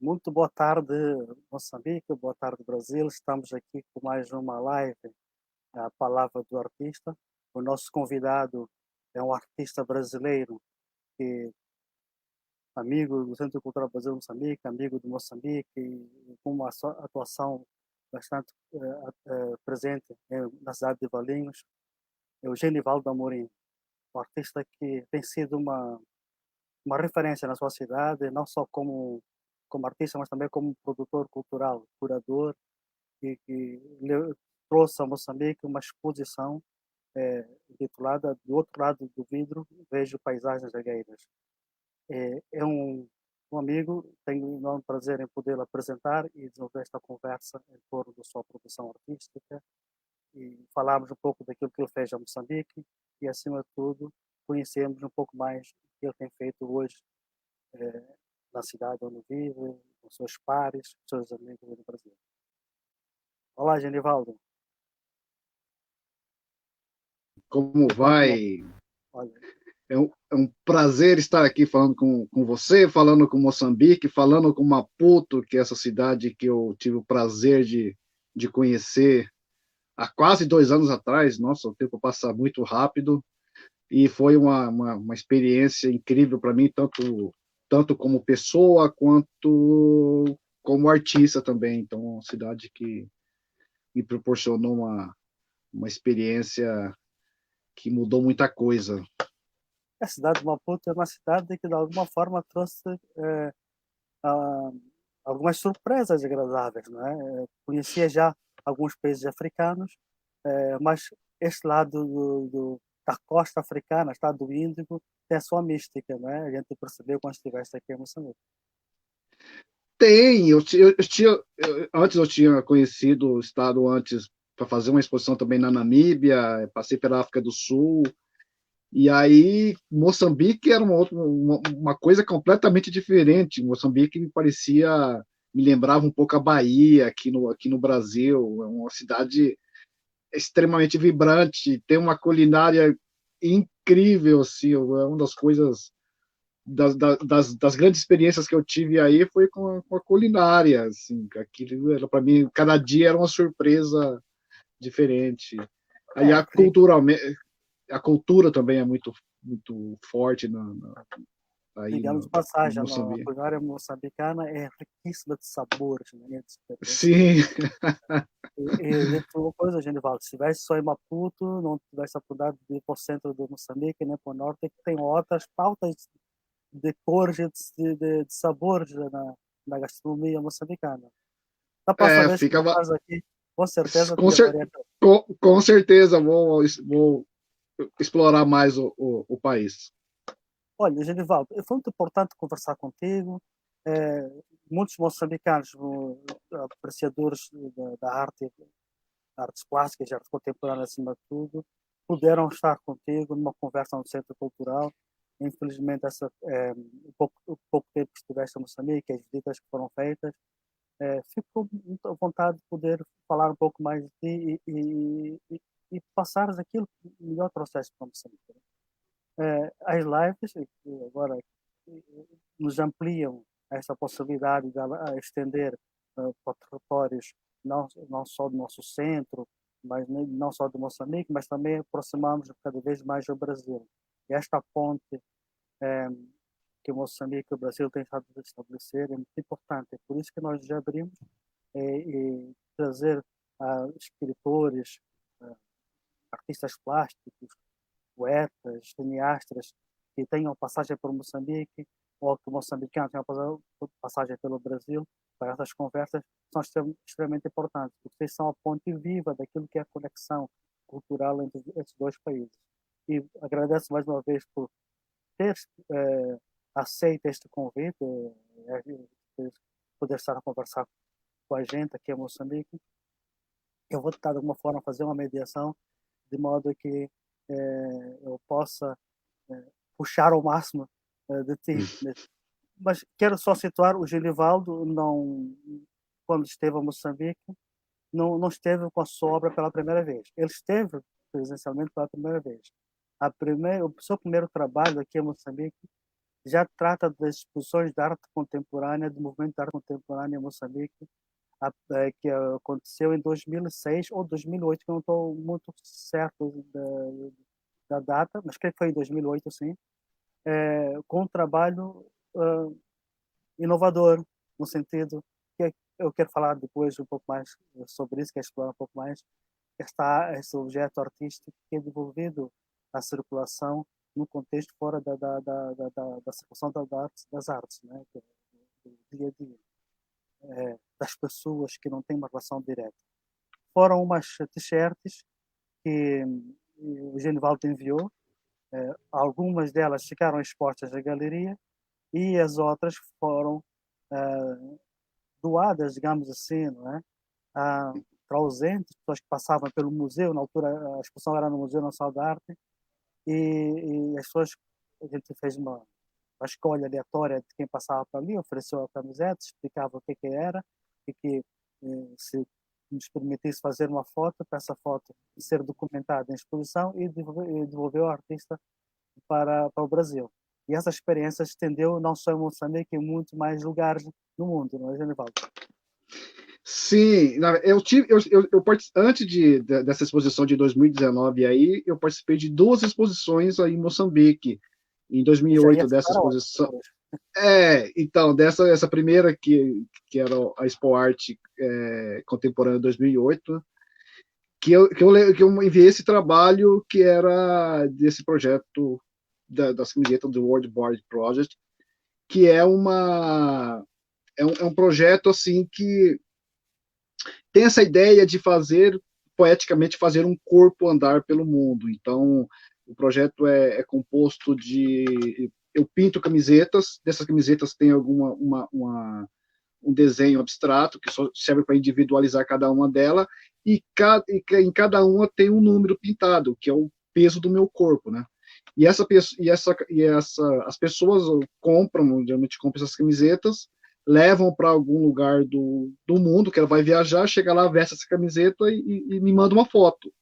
Muito boa tarde, Moçambique, boa tarde, Brasil. Estamos aqui com mais uma live, a Palavra do Artista. O nosso convidado é um artista brasileiro, que amigo do Centro Cultural Brasil Moçambique, amigo de Moçambique, e com uma atuação bastante presente na cidade de Valinhos. É o Genivaldo Amorim, um artista que tem sido uma referência na sua cidade, não só como artista, mas também como produtor cultural, curador, que trouxe a Moçambique uma exposição intitulada Do Outro Lado do Vidro, Vejo Paisagens Alheiras. É um amigo, tenho um enorme prazer em poder apresentar e desenvolver esta conversa em torno da sua produção artística e falarmos um pouco daquilo que ele fez a Moçambique e, acima de tudo, conhecermos um pouco mais do que ele tem feito hoje na cidade onde vive, com os seus pares, com os seus amigos no Brasil. Olá, Genivaldo. Como Vamos, vai? olha, É um prazer estar aqui falando com você, falando com Moçambique, falando com Maputo, que é essa cidade que eu tive o prazer de conhecer há quase 2 anos atrás. Nossa, o tempo passa muito rápido e foi uma experiência incrível para mim, tanto como pessoa quanto como artista também. Então, é uma cidade que me proporcionou uma experiência que mudou muita coisa. a cidade de Maputo é uma cidade que, de alguma forma, trouxe ah, algumas surpresas agradáveis, não é? Conhecia já alguns países africanos, mas este lado da costa africana, estado do Índico, tem a sua mística, não é? A gente percebeu quando estiveste aqui em Moçambique. Tem, antes eu tinha conhecido o estado antes para fazer uma exposição também na Namíbia, passei pela África do Sul, e aí Moçambique era uma coisa completamente diferente. Moçambique me lembrava um pouco a Bahia aqui no Brasil, é uma cidade extremamente vibrante, tem uma culinária incrível, assim, é uma das coisas das grandes experiências que eu tive aí foi com a culinária, assim, aquilo era para mim, cada dia era uma surpresa diferente. Aí É, a cultura também é muito forte aí digamos no passagem, a Moçambique. culinária moçambicana é riquíssima de sabores, né? Sim, E digo uma coisa, Genivaldo, se estivesse só em Maputo, não tivesse a oportunidade de ir para o centro de Moçambique, nem para o norte, que tem outras pautas de cores e de sabores na gastronomia moçambicana. Da próxima vez que fica estás aqui, com certeza te com, cer- levaria. com certeza vou explorar mais o país. Olha, Genivaldo, foi muito importante conversar contigo. Muitos moçambicanos, apreciadores da arte, artes plásticas e arte contemporânea acima de tudo, puderam estar contigo numa conversa no Centro Cultural. Infelizmente, o pouco tempo que estiveste em Moçambique, as visitas que foram feitas, fico com muita vontade de poder falar um pouco mais de ti e passares aquilo que melhor trouxeste para Moçambique. As lives, que agora nos ampliam essa possibilidade de estender para territórios não só do nosso centro, mas não só de Moçambique, mas também aproximamos cada vez mais do Brasil. E esta ponte eh, que Moçambique e o Brasil têm estado a estabelecer é muito importante. É por isso que nós já abrimos e trazer escritores, eh, artistas plásticos, poetas, cineastas que tenham passagem por Moçambique ou que moçambicanos tenham passagem pelo Brasil para essas conversas são extremamente importantes, porque vocês são a ponte viva daquilo que é a conexão cultural entre esses dois países. E agradeço mais uma vez por ter aceito este convite, poder estar a conversar com a gente aqui em Moçambique. Eu vou tentar de alguma forma fazer uma mediação de modo que eu possa puxar ao máximo de ti. Mas quero só situar o Genivaldo, não, quando esteve a Moçambique, não esteve com a sua obra pela primeira vez. Ele esteve presencialmente pela primeira vez. O seu primeiro trabalho aqui em Moçambique já trata das exposições de arte contemporânea, do movimento de arte contemporânea em Moçambique, que aconteceu em 2006 ou 2008, que eu não estou muito certo da data, mas creio que foi em 2008, sim, com um trabalho inovador, no sentido que eu quero falar depois um pouco mais sobre isso, quero explorar um pouco mais esse objeto artístico que é devolvido à circulação no contexto fora da circulação das artes, né? Do dia a dia, das pessoas que não têm uma relação direta. Foram umas t-shirts que o Genivaldo enviou, algumas delas ficaram expostas na galeria e as outras foram doadas, digamos assim, não é? Para ausentes, pessoas que passavam pelo museu, na altura a exposição era no Museu Nacional da Arte, e as pessoas, a gente fez uma escolha aleatória de quem passava por ali, ofereceu a camiseta, explicava o que era, e que se nos permitisse fazer uma foto, para essa foto ser documentada em exposição e devolveu ao artista para o Brasil. E essa experiência se estendeu não só em Moçambique, em muito mais lugares no mundo, não é, Genivaldo? Sim, antes dessa exposição de 2019 aí, eu participei de duas exposições aí em Moçambique. Em E já ia 2008 dessa citar outra exposição. depois. Então, essa primeira que era a Expo Arte Contemporânea 2008, que eu enviei esse trabalho que era desse projeto das camisetas do World Board Project, que é um projeto assim que tem essa ideia de poeticamente, fazer um corpo andar pelo mundo. Então, o projeto é composto de... Eu pinto camisetas, dessas camisetas tem um desenho abstrato que só serve para individualizar cada uma delas, e em cada uma tem um número pintado, que é o peso do meu corpo, né? As pessoas geralmente compram essas camisetas, levam para algum lugar do mundo que ela vai viajar, chega lá, veste essa camiseta e me manda uma foto.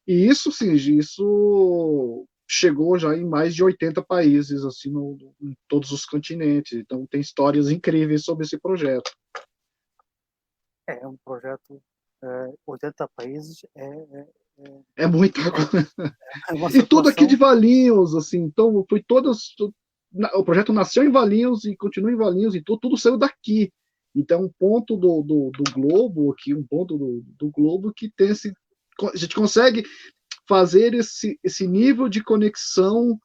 E isso, sim, isso chegou já em mais de 80 países, assim, em todos os continentes. Então, tem histórias incríveis sobre esse projeto. É um projeto, 80 países, É muita coisa. é uma E tudo aqui de circulação. Valinhos, assim, então foi todas. O projeto nasceu em Valinhos e continua em Valinhos, e tudo saiu daqui. Então, um ponto do globo aqui, um ponto do globo que tem esse. A gente consegue fazer esse nível de conexão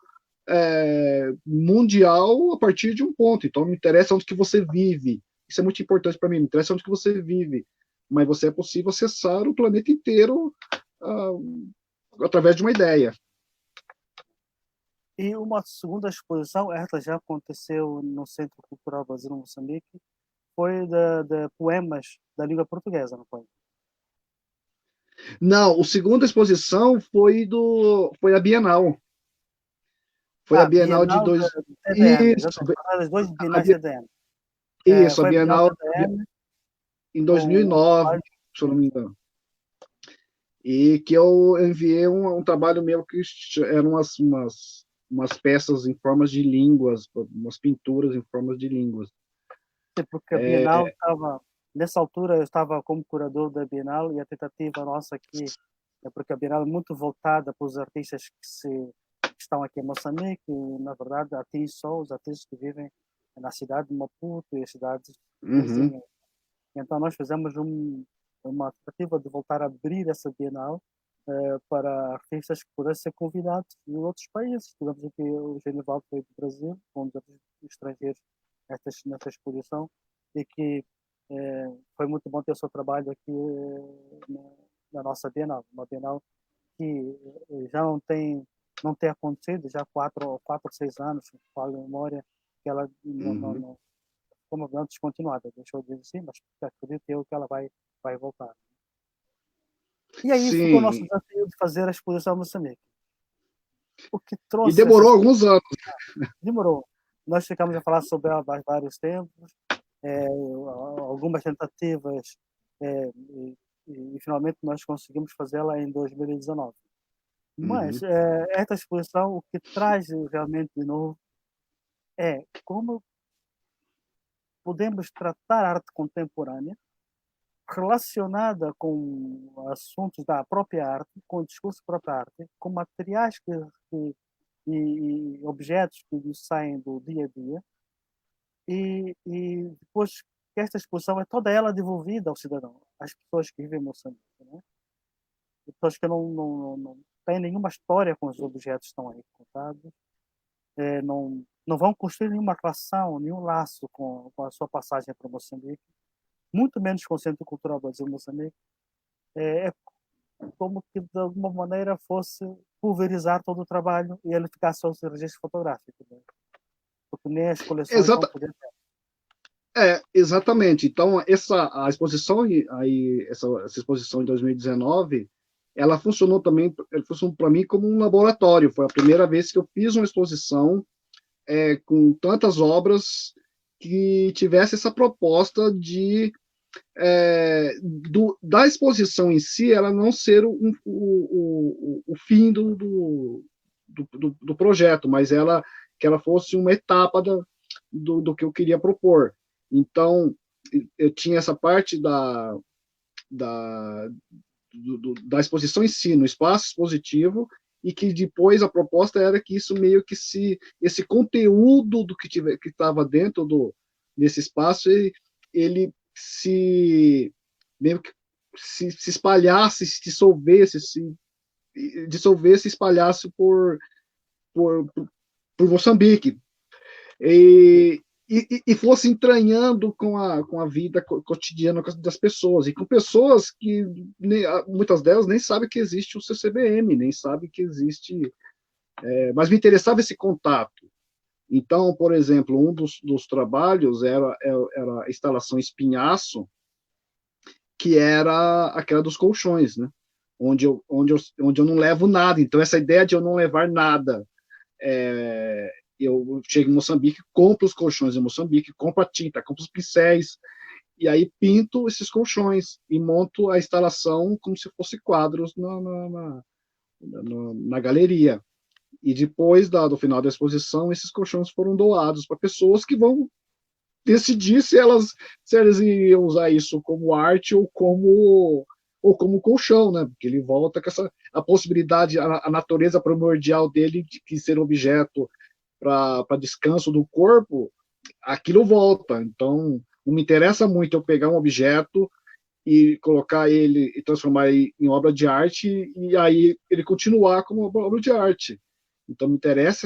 mundial a partir de um ponto. Então, me interessa onde que você vive. Isso é muito importante para mim. Me interessa onde que você vive. Mas você é possível acessar o planeta inteiro através de uma ideia. E uma segunda exposição, esta já aconteceu no Centro Cultural Brasileiro Moçambique, foi de poemas da língua portuguesa, não foi? Não, a segunda exposição foi a Bienal. Foi a Bienal de Bienal dois. de TDM, Isso, exatamente. As duas a, bienais TDM. isso, a Foi a Bienal Bienal TDM em com 2009, vários. se eu não me engano. E que eu enviei um trabalho meu que eram umas peças em formas de línguas, umas pinturas em formas de línguas. Porque a Bienal estava, nessa altura, eu estava como curador da Bienal e a tentativa nossa aqui, porque a Bienal é muito voltada para os artistas que estão aqui em Moçambique, e, na verdade, atinge só os artistas que vivem na cidade de Maputo e as cidades Uhum, vizinhas. Então, nós fizemos uma tentativa de voltar a abrir essa Bienal para artistas que pudessem ser convidados de outros países. Tivemos aqui o Genivaldo veio do Brasil, um dos estrangeiros nesta exposição, e que foi muito bom ter o seu trabalho aqui na nossa Bienal. Uma Bienal que já não tem acontecido, já 4 ou 6 anos, falo em memória, que ela uhum. não como não descontinuada, deixou de existir, mas acredito eu que ela vai voltar. E aí ficou o nosso Sim, desafio de fazer a exposição Moçambique. O que e trouxe essa demorou exposição? alguns anos. Demorou. Nós ficamos a falar sobre ela há vários tempos, algumas tentativas, e finalmente nós conseguimos fazê-la em 2019. Mas Uhum, esta exposição, o que traz realmente de novo, é como podemos tratar a arte contemporânea relacionada com assuntos da própria arte, com o discurso da própria arte, com materiais e objetos que nos saem do dia a dia, e depois que esta exposição é toda ela devolvida ao cidadão, às pessoas que vivem em Moçambique, né? Pessoas que não têm nenhuma história com os objetos que estão aí contados, não vão construir nenhuma relação, nenhum laço com a sua passagem para Moçambique, muito menos com o Centro Cultural Brasil-Moçambique. É como que, de alguma maneira, fosse pulverizar todo o trabalho e ele ficasse só o registro fotográfico, né? Porque nem as coleções vão Exata, poder ter. exatamente. Então, a exposição, essa exposição em 2019, ela funcionou para mim como um laboratório. Foi a primeira vez que eu fiz uma exposição com tantas obras que tivesse essa proposta da exposição em si, ela não ser o fim do projeto, mas que ela fosse uma etapa do que eu queria propor. Então, eu tinha essa parte da, da exposição em si, no espaço expositivo, e que depois a proposta era que isso meio que esse conteúdo do que estava dentro desse espaço, ele meio que se espalhasse, se dissolvesse, espalhasse por, por Moçambique. E fosse entranhando com a vida cotidiana das pessoas, e com pessoas que muitas delas nem sabem que existe o CCBM, nem sabem que existe. Mas me interessava esse contato. Então, por exemplo, um dos trabalhos era a instalação Espinhaço, que era aquela dos colchões, né? Onde eu não levo nada. Então, essa ideia de eu não levar nada, eu chego em Moçambique, compro os colchões em Moçambique, compro a tinta, compro os pincéis, e aí pinto esses colchões e monto a instalação como se fosse quadros na galeria. E depois do final da exposição, esses colchões foram doados para pessoas que vão decidir se elas iam usar isso como arte ou como colchão, né? Porque ele volta com a possibilidade, a natureza primordial dele de que ser objeto para descanso do corpo, aquilo volta. Então, não me interessa muito eu pegar um objeto e colocar ele e transformar ele em obra de arte e aí ele continuar como obra de arte. Então, me interessa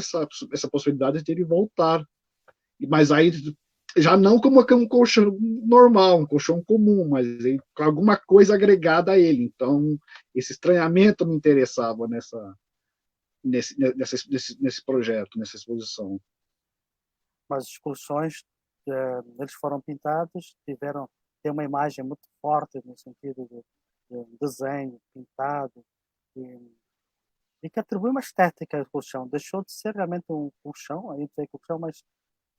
essa possibilidade de ele voltar. Mas aí, já não como um colchão normal, um colchão comum, mas com alguma coisa agregada a ele. Então, esse estranhamento me interessava nesse projeto, nessa exposição. Mas os colchões, eles foram pintados, tem uma imagem muito forte no sentido de desenho pintado, e que atribui uma estética ao colchão. Deixou de ser realmente um colchão, aí tem colchão, mas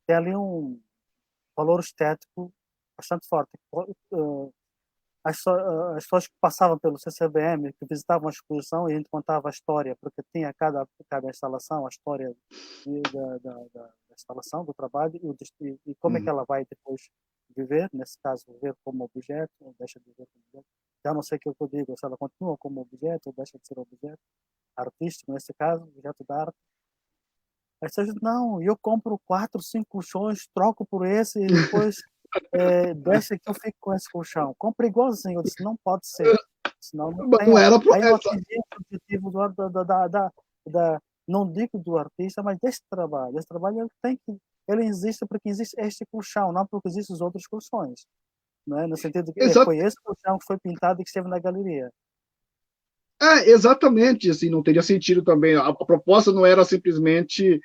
tem ali um valor estético bastante forte. As pessoas que passavam pelo CCBM, que visitavam a exposição, e a gente contava a história, porque tinha cada instalação, a história da instalação, do trabalho, e como é que ela vai depois viver, nesse caso, viver como objeto, ou deixa de viver como objeto. Já não sei o que eu digo, se ela continua como objeto, ou deixa de ser objeto artístico, nesse caso, objeto de arte. Aí você diz, não, eu compro 4, 5 colchões, troco por esse, e depois deixa que eu fique com esse colchão. Compra igualzinho. Eu disse, não pode ser. Senão não tem. Não era Aí não atingi o objetivo não digo do artista, mas deste trabalho. Esse trabalho ele existe porque existe este colchão, não porque existem os outros colchões. Não é? No sentido de que foi esse colchão que foi pintado e que esteve na galeria. Exatamente, assim, não teria sentido também. A proposta não era simplesmente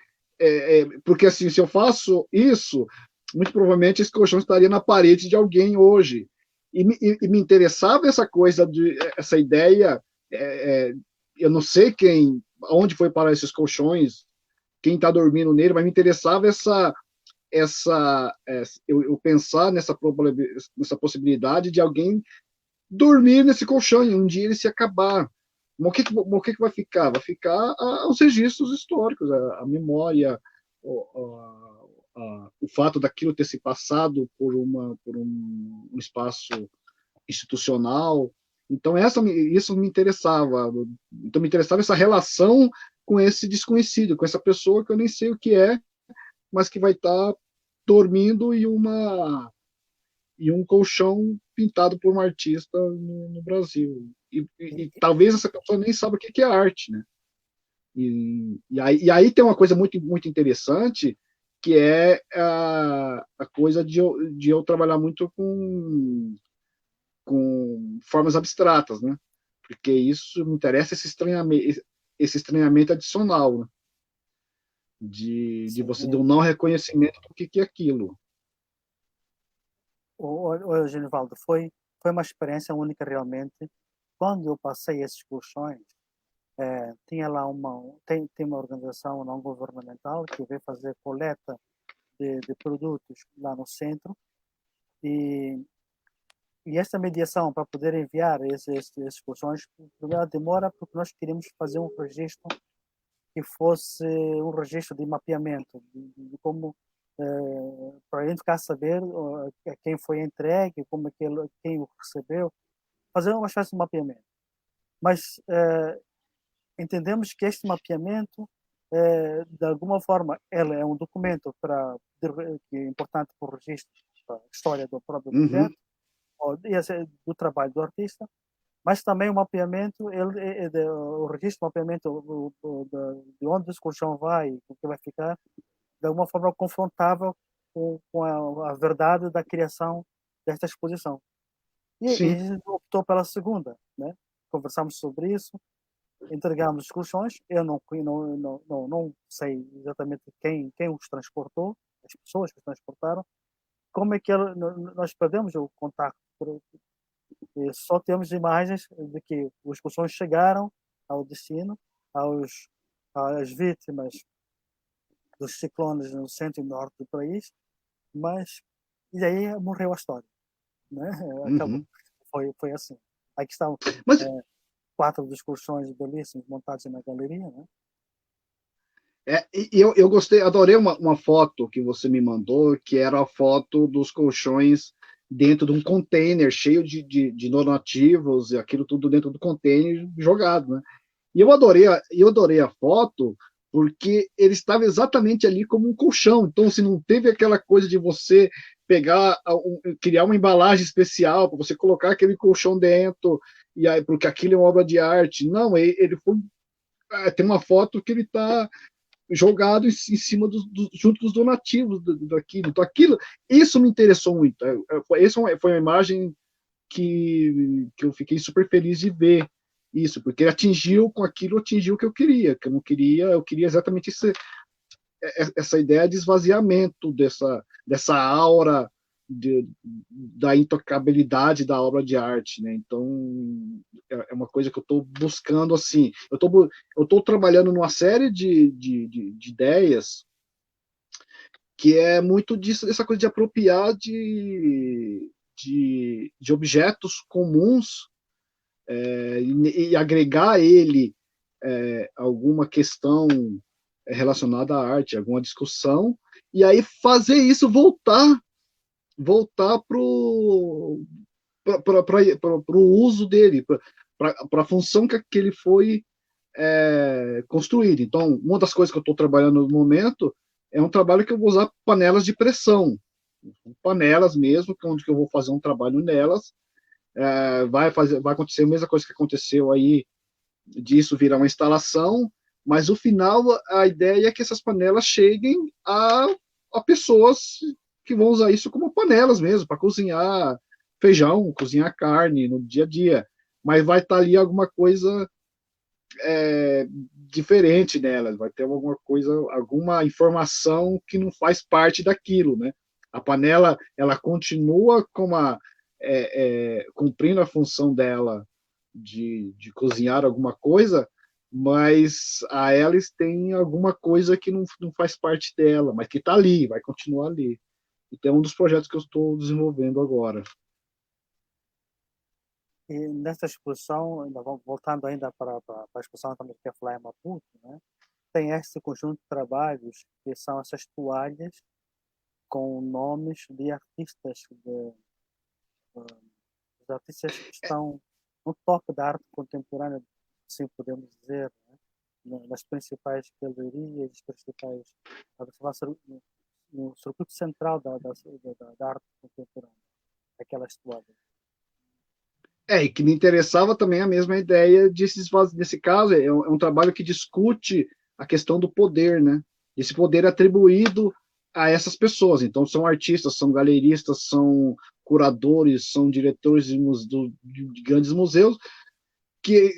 porque assim, se eu faço isso, muito provavelmente esse colchão estaria na parede de alguém hoje. E me interessava essa ideia. Eu não sei onde foi parar esses colchões, quem está dormindo nele, mas me interessava eu pensar nessa possibilidade de alguém dormir nesse colchão e um dia ele se acabar. O que vai ficar? Vai ficar os registros históricos, a memória, o fato daquilo ter se passado por um espaço institucional. Então, isso me interessava. Então, me interessava essa relação com esse desconhecido, com essa pessoa que eu nem sei o que é, mas que vai estar dormindo em um colchão pintado por um artista no Brasil. E talvez essa pessoa nem saiba o que é arte, né? E aí tem uma coisa muito, muito interessante, que é a coisa de eu trabalhar muito com formas abstratas, né? Porque isso me interessa, esse estranhamento adicional, né? De você Sim. dar um não reconhecimento do que é aquilo. Genivaldo, foi uma experiência única realmente. Quando eu passei esses colchões, tinha lá tem uma organização não governamental que veio fazer coleta de produtos lá no centro, e, e essa mediação para poder enviar esses colchões, primeiro demora porque nós queríamos fazer um registro que fosse um registro de mapeamento, de como, para a gente ficar saber quem foi entregue, como quem o recebeu, fazer uma espécie de mapeamento. Mas entendemos que este mapeamento, de alguma forma, ele é um documento que é importante para o registro, para a história do próprio Uhum. objeto, ou do trabalho do artista, mas também o mapeamento, o registro, o mapeamento de onde esse colchão vai, o que vai ficar, de alguma forma confrontável com a verdade da criação desta exposição. E a Sim. gente optou pela segunda, né? Conversamos sobre isso, entregamos os colchões. Eu não sei exatamente quem os transportou, as pessoas que os transportaram, como é que nós perdemos o contato. E só temos imagens de que os colchões chegaram ao destino, aos, às vítimas dos ciclones no centro e norte do país, mas e aí morreu a história, né? Acabou. Uhum. Foi assim. Aqui estão Mas 4 dos colchões belíssimos montados na galeria, né? eu gostei, adorei uma foto que você me mandou, que era a foto dos colchões dentro de um container cheio de donativos e aquilo tudo dentro do container jogado, né? E eu adorei a foto porque ele estava exatamente ali como um colchão. Então, se não teve aquela coisa de você criar uma embalagem especial para você colocar aquele colchão dentro, e aí, porque aquilo é uma obra de arte. Não, ele foi. Tem uma foto que ele está jogado em cima junto dos donativos daquilo. Então, isso me interessou muito. Essa foi uma imagem que eu fiquei super feliz de ver isso, porque ele atingiu o que eu queria, que eu não queria, eu queria exatamente essa ideia de esvaziamento dessa aura da intocabilidade da obra de arte, né? Então é uma coisa que eu estou buscando assim. Eu estou trabalhando numa série de ideias que é muito disso, dessa coisa de apropriar de objetos comuns, e agregar a ele alguma questão relacionada à arte, alguma discussão, e aí fazer isso voltar para o uso dele, para a função que ele foi construído. Então, uma das coisas que eu estou trabalhando no momento é um trabalho que eu vou usar panelas de pressão, panelas mesmo, onde que eu vou fazer um trabalho nelas. Vai acontecer a mesma coisa que aconteceu aí, disso virar uma instalação, mas no final a ideia é que essas panelas cheguem a pessoas que vão usar isso como panelas mesmo, para cozinhar feijão, cozinhar carne no dia a dia. Mas vai estar ali alguma coisa diferente nelas, vai ter alguma coisa, alguma informação que não faz parte daquilo, né? A panela, ela continua cumprindo a função dela de cozinhar alguma coisa, mas a Alice tem alguma coisa que não faz parte dela, mas que está ali, vai continuar ali. Então é um dos projetos que eu estou desenvolvendo agora. E nessa exposição, voltando ainda para a exposição também que é Fly Maputo, né? Tem esse conjunto de trabalhos que são essas toalhas com nomes de artistas, os artistas que estão no toque da arte contemporânea, assim podemos dizer, né? Nas principais galerias, os principais, no circuito central da arte contemporânea, aquelas toalhas. E que me interessava também a mesma ideia desse caso, é um trabalho que discute a questão do poder, né? Esse poder atribuído a essas pessoas. Então, são artistas, são galeristas, são curadores, são diretores de grandes museus, que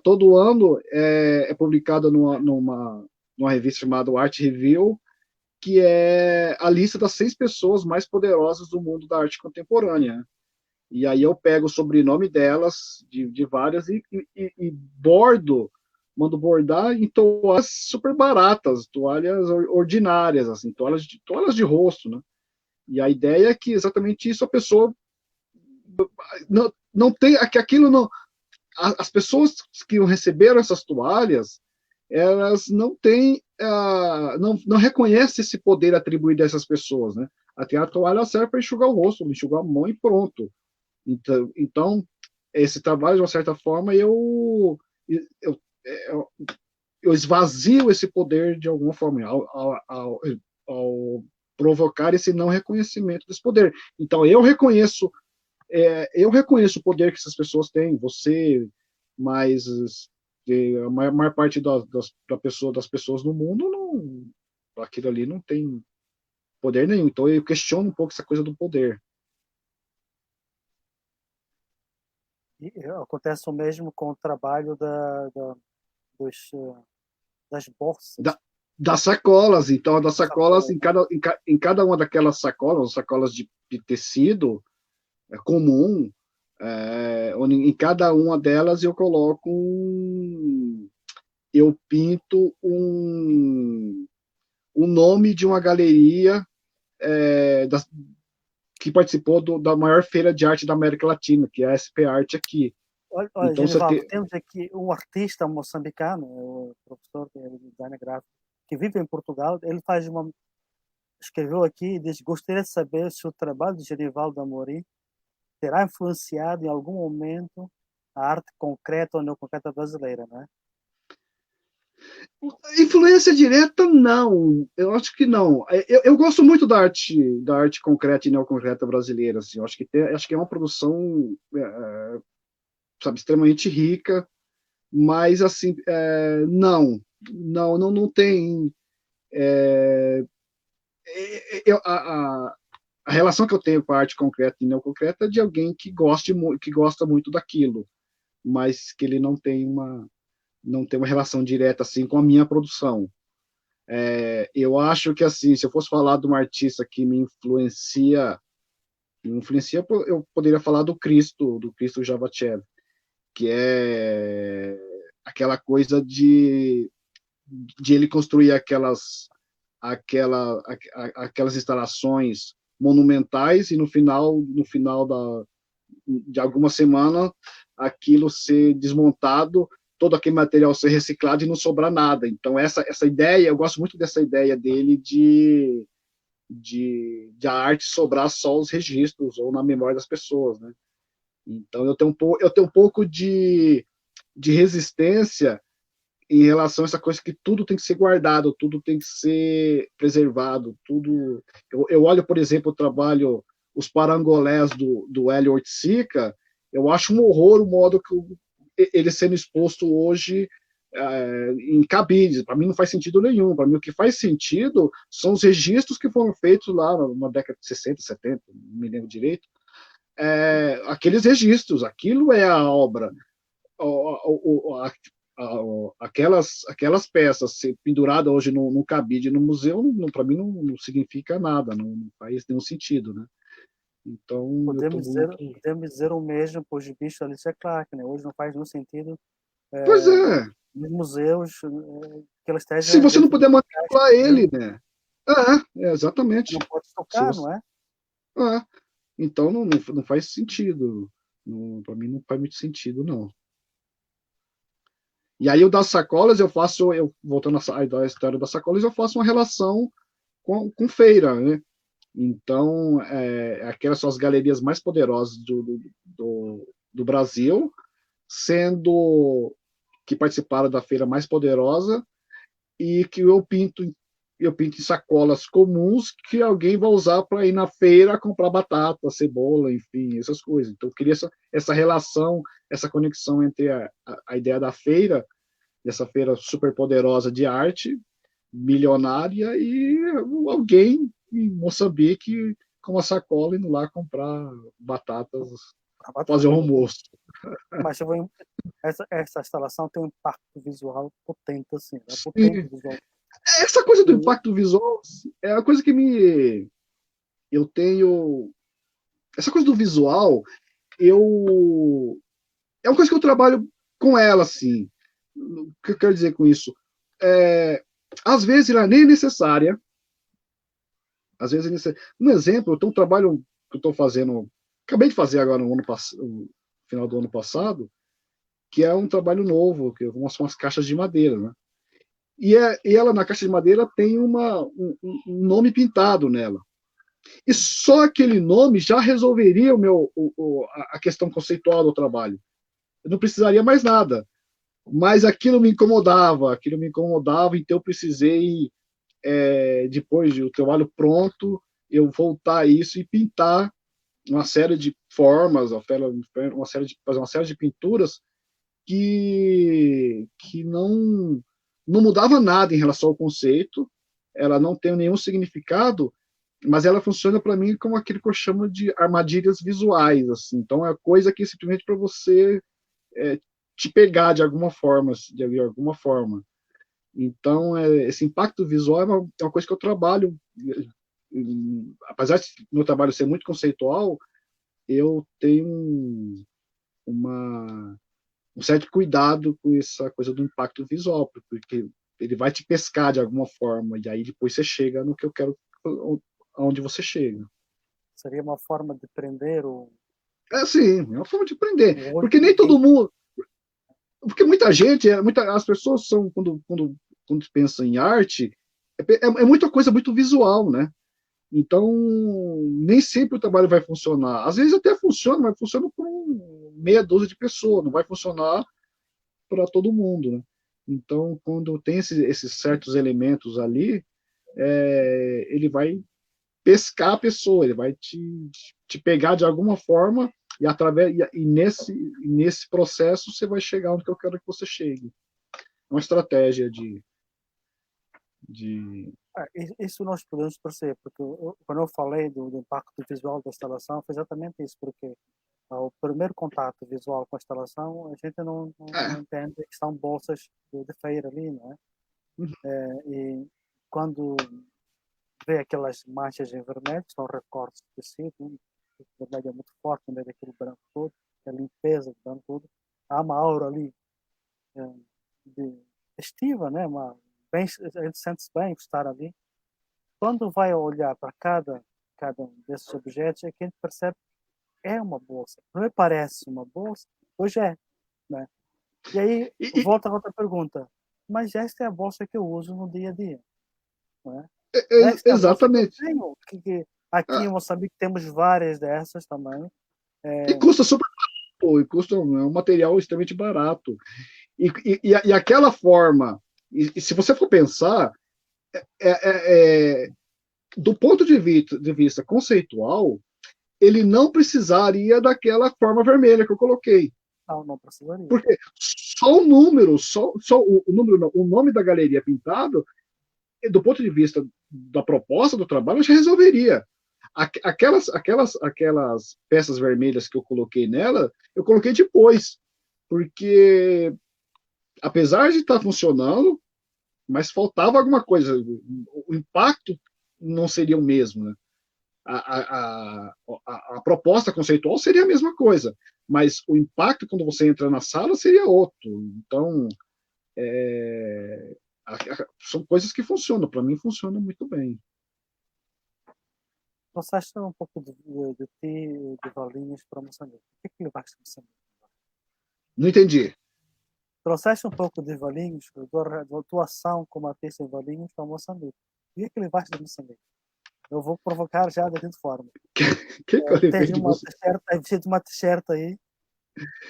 todo ano é publicada numa revista chamada Art Review, que é a lista das 100 pessoas mais poderosas do mundo da arte contemporânea. E aí eu pego o sobrenome delas, de várias, e mando bordar em toalhas super baratas, toalhas ordinárias, assim, toalhas de rosto, né? E a ideia é que exatamente isso a pessoa não tem, que aquilo não, as pessoas que receberam essas toalhas, elas não têm, não reconhecem esse poder atribuído a essas pessoas, né? Até a toalha serve para enxugar o rosto, enxugar a mão e pronto. Então, esse trabalho, de uma certa forma, eu, eu esvazio esse poder de alguma forma, ao provocar esse não reconhecimento desse poder. Então, eu reconheço o poder que essas pessoas têm, você, mas a maior parte das pessoas no mundo, não, aquilo ali não tem poder nenhum. Então, eu questiono um pouco essa coisa do poder. E acontece o mesmo com o trabalho dos, das bolsas. Das sacolas, então, das sacolas, em cada uma daquelas sacolas de tecido comum, em cada uma delas eu pinto um nome de uma galeria que participou da maior feira de arte da América Latina, que é a SP Arte aqui. Olha, então, Genivaldo, temos aqui um artista moçambicano, o professor de design gráfico, que vive em Portugal. Ele escreveu aqui e diz: gostaria de saber se o trabalho de Genivaldo Amorim terá influenciado em algum momento a arte concreta ou não concreta brasileira, né? Influência direta, não. Eu acho que não. Eu gosto muito da arte concreta e neoconcreta brasileira. Assim. Eu acho que é uma produção, sabe, extremamente rica, mas assim, não tem. A relação que eu tenho com a arte concreta e neoconcreta é de alguém que gosta muito daquilo, mas que ele não tem uma relação direta assim com a minha produção. Eu acho que assim, se eu fosse falar de um artista que me influencia, eu poderia falar do Cristo Javachev, que é aquela coisa de ele construir aquelas instalações monumentais e no final de alguma semana aquilo ser desmontado, todo aquele material ser reciclado e não sobrar nada. Então essa ideia, eu gosto muito dessa ideia dele de a arte sobrar só os registros ou na memória das pessoas, né? Então eu tenho um pouco de resistência em relação a essa coisa que tudo tem que ser guardado, tudo tem que ser preservado, tudo. Eu olho, por exemplo, o trabalho, os parangolés do Hélio Oiticica, eu acho um horror o modo que ele sendo exposto hoje em cabides. Para mim não faz sentido nenhum. Para mim o que faz sentido são os registros que foram feitos lá na década de 60, 70, não me lembro direito. Aqueles registros, aquilo é a obra. Aquelas peças penduradas hoje no cabide no museu, para mim não significa nada, não faz nenhum sentido, né? Então, podemos dizer o mesmo para os gibis da Alicia Clark, né? Hoje não faz nenhum sentido pois é. nos museus que ela esteja. Se você não puder manipular ele, né? Exatamente. Não pode tocar, você, não é? Então não faz sentido. Para mim não faz muito sentido, não. E aí o das sacolas voltando à história das sacolas, eu faço uma relação com feira, né? Então, aquelas são as galerias mais poderosas do Brasil, sendo que participaram da feira mais poderosa e que eu pinto em sacolas comuns que alguém vai usar para ir na feira comprar batata, cebola, enfim, essas coisas. Então, eu queria essa relação, essa conexão entre a ideia da feira, dessa feira super poderosa de arte, milionária, e alguém em Moçambique com uma sacola indo lá comprar batatas, A fazer batata, um exatamente. almoço. Mas essa instalação tem um impacto visual potente, assim, é potente E visual. essa coisa do E, impacto visual é a coisa que eu tenho. Essa coisa do visual, eu. É uma coisa que eu trabalho com ela, assim. O que eu quero dizer com isso? É, às vezes ela nem é necessária. Às vezes é necessária. Um exemplo, eu tenho um trabalho que eu estou fazendo. Acabei de fazer agora no final do ano passado, que é um trabalho novo, que são as caixas de madeira, né? E ela, na caixa de madeira, tem um nome pintado nela. E só aquele nome já resolveria a questão conceitual do trabalho. Eu não precisaria mais nada. Mas aquilo me incomodava, então eu precisei, depois do trabalho pronto, eu voltar a isso e pintar uma série de formas, fazer uma série de pinturas que não mudava nada em relação ao conceito, ela não tem nenhum significado, mas ela funciona para mim como aquele que eu chamo de armadilhas visuais, assim. Então é coisa que simplesmente para você é, te pegar de alguma forma. Então esse impacto visual é uma coisa que eu trabalho, apesar de meu trabalho ser muito conceitual, eu tenho uma um certo cuidado com essa coisa do impacto visual, porque ele vai te pescar de alguma forma, e aí depois você chega no que eu quero, aonde você chega. seria uma forma de prender É assim, é uma forma de aprender, o olho porque de nem quem. todo mundo, porque muita gente, as pessoas são, quando pensam em arte, é muita coisa muito visual, né? Então, nem sempre o trabalho vai funcionar. Às vezes até funciona, mas funciona para meia dúzia de pessoas, não vai funcionar para todo mundo, né? Então, quando tem esses certos elementos ali, ele vai pescar a pessoa, ele vai te pegar de alguma forma e nesse processo você vai chegar onde eu quero que você chegue. É uma estratégia de. Isso nós podemos perceber, porque quando eu falei do impacto visual da instalação, foi exatamente isso, porque o primeiro contato visual com a instalação, a gente não É, entende que são bolsas de feira ali, não é? E quando vê aquelas manchas em vermelho, que são recortes de tecido, né? O vermelho é muito forte, no meio daquele branco todo, a limpeza do branco todo, há uma aura ali eh, de estiva, né? A gente sente-se bem por estar ali. Quando vai olhar para cada um desses objetos, é que a gente percebe que é uma bolsa. Não me parece uma bolsa, hoje é, né? E aí e, e, volta a outra pergunta, mas esta é a bolsa que eu uso no dia a dia, não é? Esta é a bolsa que eu exatamente. tenho, que aqui em Ah, Moçambique temos várias dessas também. e É, custa super pouco, é um material extremamente barato. E aquela forma, e se você for pensar, é, é, é, do ponto de vista conceitual, ele não precisaria daquela forma vermelha que eu coloquei. não precisaria. Porque só o número, só o número, não, o nome da galeria pintado, do ponto de vista da proposta do trabalho, já resolveria. Aquelas peças vermelhas que eu coloquei nela, eu coloquei depois. Porque, apesar de estar funcionando, mas faltava alguma coisa. O impacto não seria o mesmo, né? A proposta conceitual seria a mesma coisa, mas o impacto quando você entra na sala seria outro. Então, são coisas que funcionam. Para mim, funciona muito bem. Trouxeste um pouco de ti, de Valinhos para Moçambique. O que é que levaste a Moçambique? Não entendi. Trouxeste um pouco de Valinhos, da tua ação como artista em Valinhos para Moçambique. O que é que levaste de Moçambique? Eu vou provocar já da seguinte forma. Que eu levei Tens de uma você? t-shirt, aí vestido de uma t-shirt aí,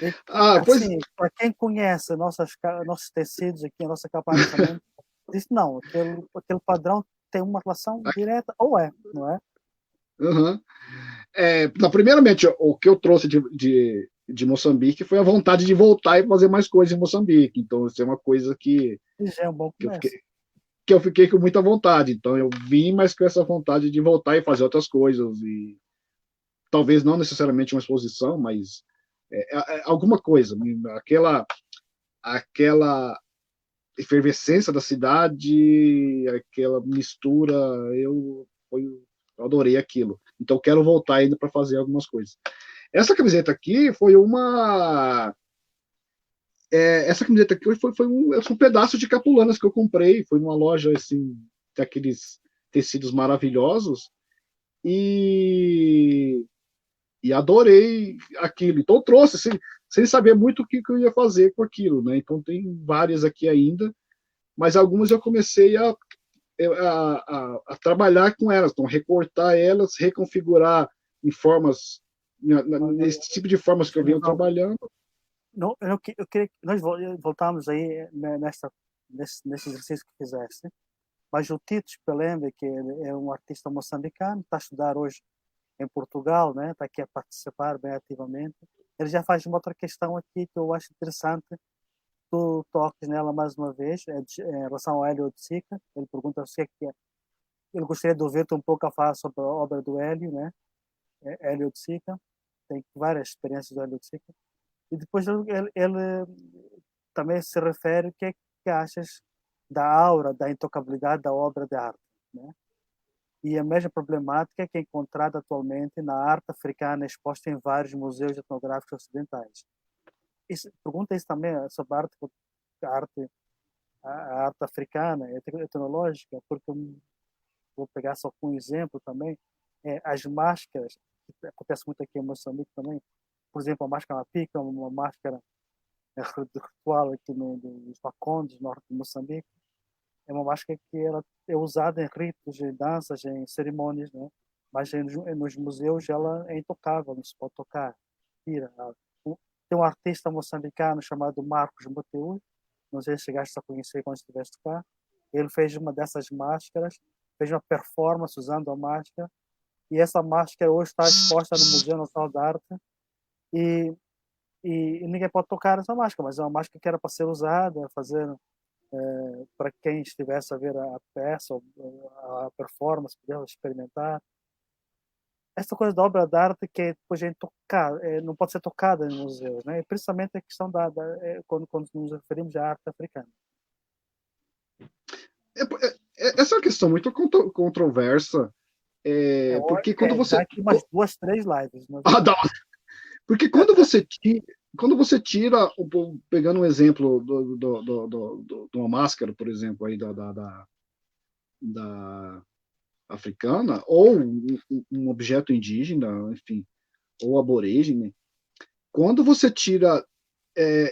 e, Ah, pois. assim, para quem conhece nossos tecidos aqui, a nossa capa alfamento, diz não, aquele padrão tem uma relação direta, ou é, não é? Uhum. Não, primeiramente, o que eu trouxe de Moçambique foi a vontade de voltar e fazer mais coisas em Moçambique. Então, isso é uma coisa E já é um bom que eu fiquei, começo. que eu fiquei com muita vontade. Então, eu vim, mas com essa vontade de voltar e fazer outras coisas. E talvez não necessariamente uma exposição, mas alguma coisa. Aquela efervescência da cidade, aquela mistura, eu adorei aquilo. Então, quero voltar ainda para fazer algumas coisas. Essa camiseta aqui foi uma. Essa camiseta aqui foi um pedaço de capulanas que eu comprei. Foi numa loja assim, daqueles tecidos maravilhosos. E, e adorei aquilo. Então trouxe, sem saber muito o que eu ia fazer com aquilo. Né? Então tem várias aqui ainda, mas algumas eu comecei a trabalhar com elas. Então, recortar elas, reconfigurar em formas, nesse tipo de formas que eu venho Então, trabalhando. não, eu queria que nós voltamos aí nesse exercício que fizeste, mas o Tito Spelembe, que ele é um artista moçambicano, está a estudar hoje em Portugal, né? Está aqui a participar bem ativamente. Ele já faz uma outra questão aqui que eu acho interessante, tu toques nela mais uma vez, em relação ao Hélio de Sica. Ele pergunta se é que ele gostaria de ouvir-te um pouco a falar sobre a obra do Hélio, né? Hélio de Sica, tem várias experiências do Hélio de Sica. E depois ele também se refere o que é que achas da aura, da intocabilidade da obra de arte, né? E a mesma problemática que é encontrada atualmente na arte africana exposta em vários museus etnográficos ocidentais. Pergunta isso também sobre a arte, a arte africana, etnológica, porque vou pegar só um exemplo também, as máscaras, que acontece muito aqui em Moçambique também, por exemplo, a máscara Mapica, uma máscara de ritual aqui nos Macondes, norte de Moçambique, é uma máscara que ela é usada em ritos, em danças, em cerimônias, né? Mas nos museus ela é intocável, não se pode tocar, tira. Tem um artista moçambicano chamado Marcos Mateus, não sei se chegaste a conhecer quando estiveste cá, ele fez uma dessas máscaras, fez uma performance usando a máscara, e essa máscara hoje está exposta no Museu Nacional de Arte, e, e ninguém pode tocar essa máscara, mas é uma máscara que era para ser usada, fazer para quem estivesse a ver a peça, a performance, poder experimentar. Essa coisa da obra de arte que depois é intocada, não pode ser tocada em museus, né? E principalmente a questão quando nos referimos à arte africana. Essa é uma questão muito controversa, porque quando Dá você. aqui umas 2, 3 lives, mas Ah, vamos lá. dá, porque quando você tira, pegando um exemplo de uma máscara, por exemplo, aí da africana, ou um objeto indígena, enfim, ou aborígene, quando você tira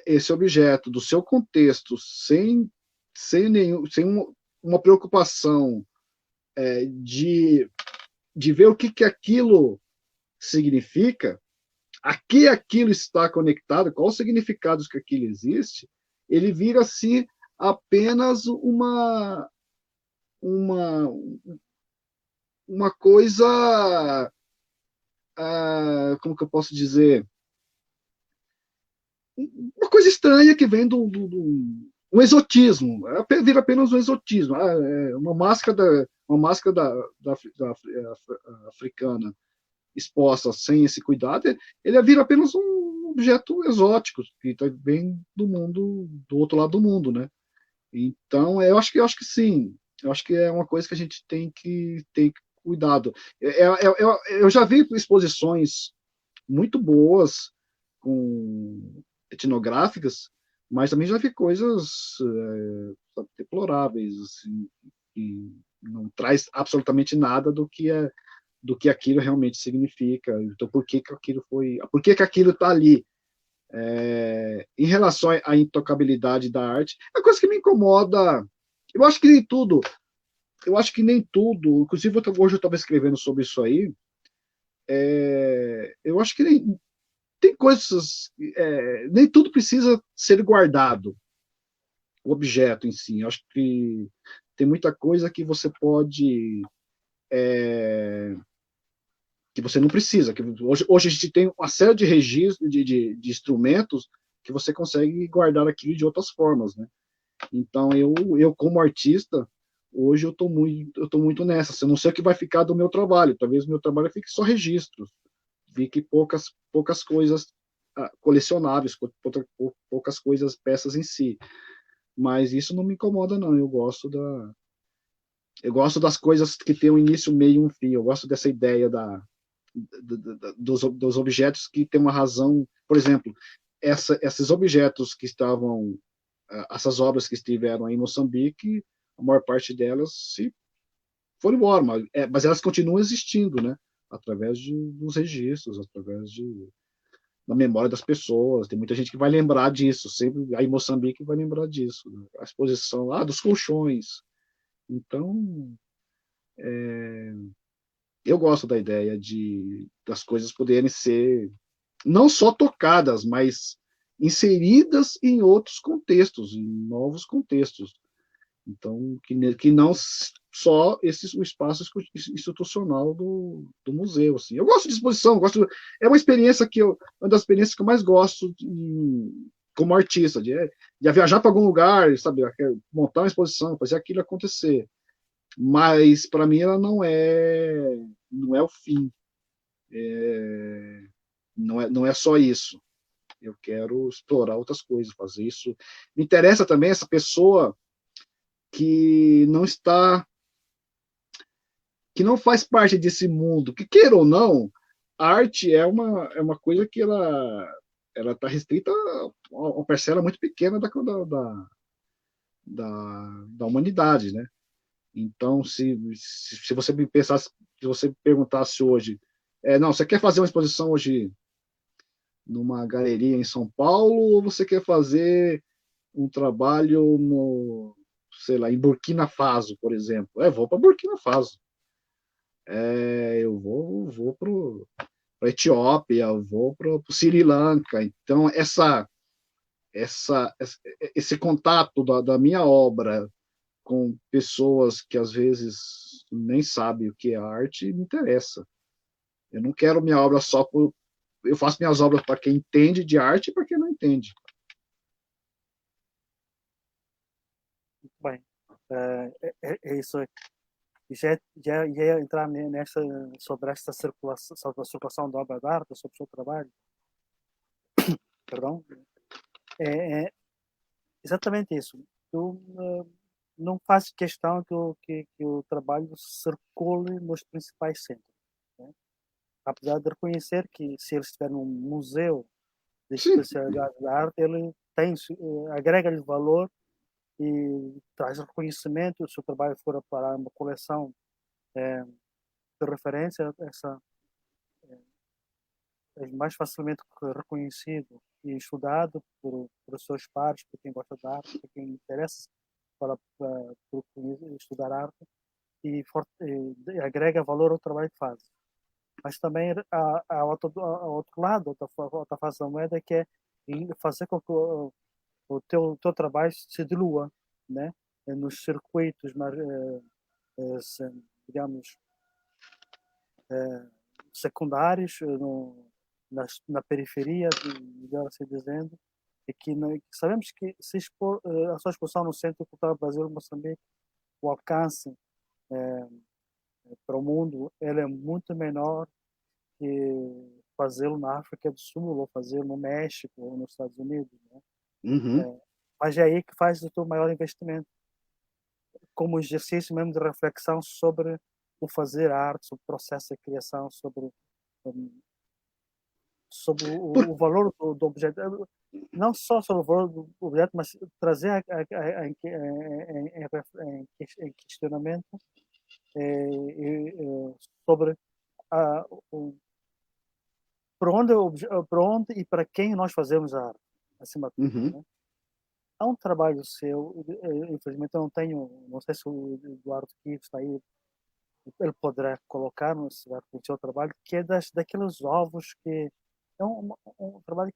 esse objeto do seu contexto sem uma preocupação de ver o que aquilo significa, a que aquilo está conectado, quais os significados que aquilo existe, ele vira-se apenas uma, uma coisa, como que eu posso dizer, uma coisa estranha que vem um exotismo, vira apenas um exotismo. Uma máscara da africana exposta sem esse cuidado, ele vira apenas um objeto exótico que vem do outro lado do mundo, né? Então, eu acho que sim. Eu acho que é uma coisa que a gente tem que ter cuidado. Eu já vi exposições muito boas com etnográficas, mas também já vi coisas deploráveis, assim, que não traz absolutamente nada do que aquilo realmente significa. Então, por que aquilo está ali? Em relação à intocabilidade da arte, é uma coisa que me incomoda. Eu acho que em tudo, eu acho que nem tudo, inclusive hoje eu estava escrevendo sobre isso aí, eu acho que tem coisas, nem tudo precisa ser guardado, o objeto em si. Eu acho que tem muita coisa que você pode, que você não precisa. Que hoje a gente tem uma série de registros, de instrumentos que você consegue guardar aquilo de outras formas, né? Então, eu como artista, hoje eu tô muito nessa. Eu não sei o que vai ficar do meu trabalho. Talvez o meu trabalho fique só registros, fique poucas coisas colecionáveis, poucas coisas, peças em si. Mas isso não me incomoda, não. Eu gosto das coisas que têm um início, meio e um fim. Eu gosto dessa ideia dos objetos que têm uma razão. Por exemplo, esses objetos que estavam, essas obras que estiveram em Moçambique, a maior parte delas se foram embora, mas elas continuam existindo, né? Através dos registros, da memória das pessoas. Tem muita gente que vai lembrar disso, sempre aí em Moçambique vai lembrar disso, né? A exposição lá dos colchões. Então, eu gosto da ideia das coisas poderem ser não só tocadas, mas inseridas em outros contextos, em novos contextos. Então, que não só o espaço institucional do museu. Assim. Eu gosto de exposição, é uma experiência uma das experiências que eu mais gosto como artista, de viajar para algum lugar, sabe, montar uma exposição, fazer aquilo acontecer. Mas para mim ela não é o fim, não é só isso. Eu quero explorar outras coisas, fazer isso. Me interessa também essa pessoa que não está, que não faz parte desse mundo, que queira ou não, a arte é uma coisa que ela está restrita a uma parcela muito pequena da humanidade, né? Então, se você me pensasse, se você me perguntasse hoje, não, você quer fazer uma exposição hoje numa galeria em São Paulo ou você quer fazer um trabalho no, sei lá, em Burkina Faso, por exemplo? Vou para Burkina Faso. Vou para Etiópia, eu vou para o Sri Lanka. Então, essa, esse contato da minha obra com pessoas que às vezes nem sabem o que é arte me interessa. Eu não quero minha obra só por. Eu faço minhas obras para quem entende de arte e para quem não entende. Muito bem. É isso. Já ia entrar nesta, sobre esta circulação, sobre a circulação da obra de arte, sobre o seu trabalho. Perdão. É exatamente isso. Tu não fazes questão que o trabalho circule nos principais centros, né? Apesar de reconhecer que se ele estiver num museu de Sim. especialidade da arte, ele tem, agrega-lhe valor e traz reconhecimento. Se o trabalho for para uma coleção de referência, essa é mais facilmente reconhecido e estudado por seus pares, por quem gosta de arte, por quem interessa por estudar arte e agrega valor ao trabalho que faz. Mas também há outro lado, outra face da moeda, que é fazer com que o teu trabalho se dilua, né? Nos circuitos, mas, digamos, secundários, na periferia, melhor assim dizendo, e que sabemos que se expor, a sua exposição no Centro Cultural Brasil-Moçambique, o alcance para o mundo, ele é muito menor que fazê-lo na África do Sul, ou fazê-lo no México, ou nos Estados Unidos, né? Uhum. Mas é aí que faz o teu maior investimento, como exercício mesmo de reflexão sobre o fazer arte, sobre o processo de criação, sobre Por, o valor do objeto, não só sobre o valor do objeto, mas trazer em questionamento sobre o, para onde e para quem nós fazemos a arte, acima de tudo, uhum. né? há um trabalho seu, infelizmente eu não tenho, não sei se o Eduardo Kives está aí, ele poderá colocar no seu trabalho, que é daqueles ovos que é um trabalho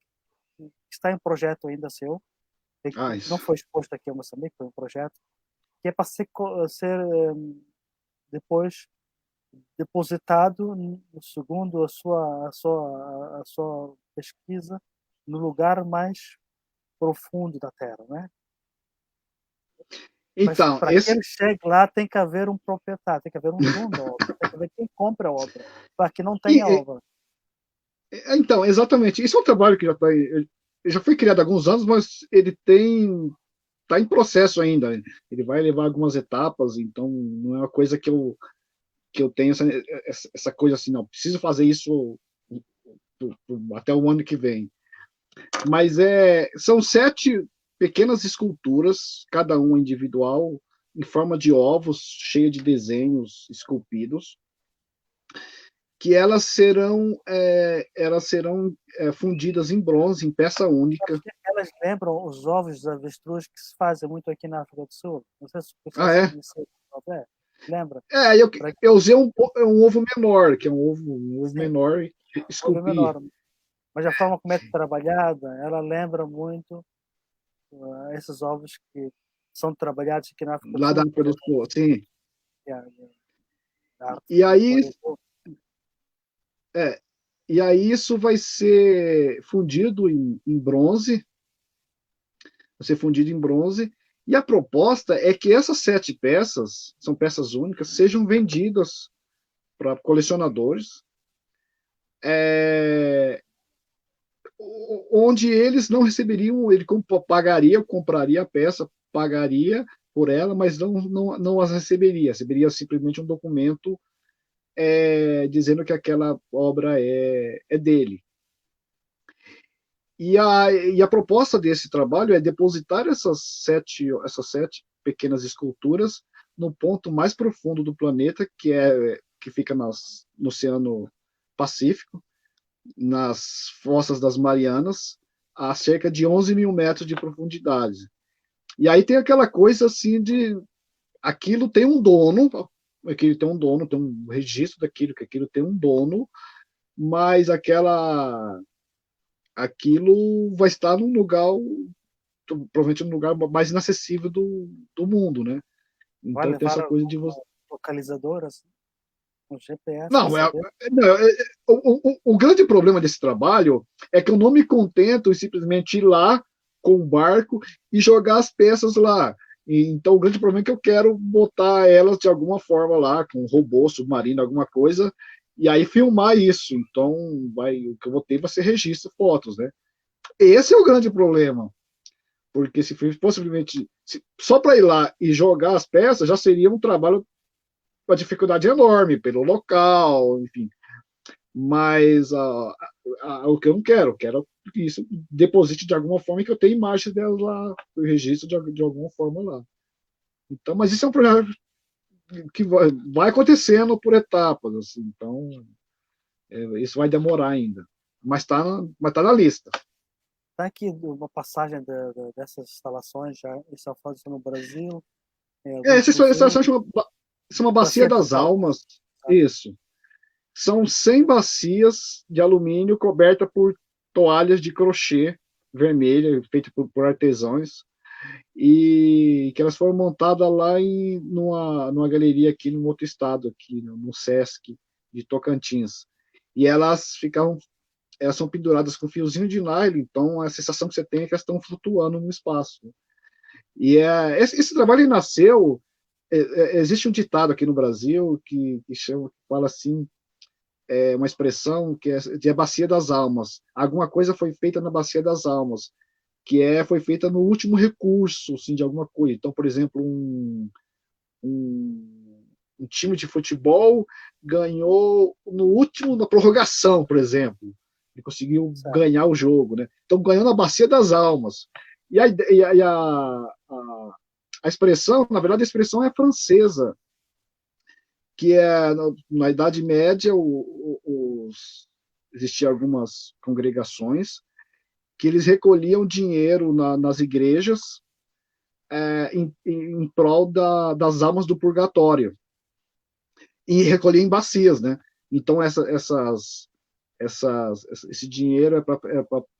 que está em projeto ainda seu, que não Isso. foi exposto aqui a Moçambique, foi um projeto, que é para ser depois depositado, segundo a sua pesquisa, no lugar mais profundo da Terra, né? Mas Então, para que ele chegue lá tem que haver um proprietário, tem que haver um dono da obra, tem que haver quem compra a obra, para que não tenha e, obra. então, exatamente. Isso é um trabalho que já foi criado há alguns anos, mas ele está em processo ainda. Ele vai levar algumas etapas, então não é uma coisa que eu tenho essa coisa assim, não, preciso fazer isso até o ano que vem. Mas são 7 pequenas esculturas, cada uma individual, em forma de ovos, cheia de desenhos esculpidos, que elas serão fundidas em bronze, em peça única. Elas lembram os ovos dos avestruz que se fazem muito aqui na África do Sul. Não sei se o pessoal Ah, é? conhece. Lembra? Eu usei um ovo menor, que é um ovo Sim, menor, e ovo esculpi. menor. Mas a forma como é trabalhada, ela lembra muito esses ovos que são trabalhados aqui na África do Lá da Sul, África do Sul, sim. a arte E do aí, Coliseu. é, e aí isso vai ser fundido em bronze, e a proposta é que essas 7 peças, são peças únicas, sejam vendidas para colecionadores, é, onde eles não receberiam, ele pagaria, compraria a peça, pagaria por ela, mas não as receberia simplesmente um documento dizendo que aquela obra é dele. E a proposta desse trabalho é depositar essas sete pequenas esculturas no ponto mais profundo do planeta, que fica no Oceano Pacífico, nas fossas das Marianas, a cerca de 11 mil metros de profundidade. E aí tem aquela coisa assim de aquilo tem um dono, tem um registro daquilo, que aquilo tem um dono, mas aquilo vai estar num lugar, provavelmente no lugar mais inacessível do mundo, né? Vai Então tem levar essa coisa de alguma você. localizadora, assim, um GPS para Não, saber. não, o grande problema desse trabalho é que eu não me contento em simplesmente ir lá com o barco e jogar as peças lá. Então, o grande problema é que eu quero botar elas de alguma forma lá, com um robô submarino, alguma coisa, e aí filmar isso. Então, o que eu vou ter vai ser registro, fotos, né? Esse é o grande problema. Porque se possivelmente só para ir lá e jogar as peças já seria um trabalho com uma dificuldade enorme pelo local, enfim. Mas o que eu não quero que isso deposite de alguma forma e que eu tenha imagens delas lá, o registro de alguma forma lá. Então, mas isso é um projeto que vai acontecendo por etapas, assim, então isso vai demorar ainda. Mas tá na lista. Está aqui uma passagem dessas instalações, já isso aconteceu no Brasil, em alguns Essa museus, é uma bacia Bacia das das Almas. almas, isso. São 100 bacias de alumínio cobertas por toalhas de crochê vermelha, feitas por artesãos, e que elas foram montadas lá numa galeria aqui no outro estado, aqui no Sesc de Tocantins. E elas são penduradas com fiozinho de nylon, então a sensação que você tem é que elas estão flutuando no espaço. E esse trabalho nasceu. Existe um ditado aqui no Brasil que fala assim, uma expressão que é bacia das almas. Alguma coisa foi feita na bacia das almas, foi feita no último recurso, assim, de alguma coisa. Então, por exemplo, um time de futebol ganhou na prorrogação, por exemplo. Ele conseguiu Certo. ganhar o jogo, né? Então, ganhou na bacia das almas. A expressão, na verdade, a expressão é francesa, que na Idade Média existiam algumas congregações que eles recolhiam dinheiro nas igrejas em prol das almas do purgatório e recolher em bacias, né? Então esse dinheiro é para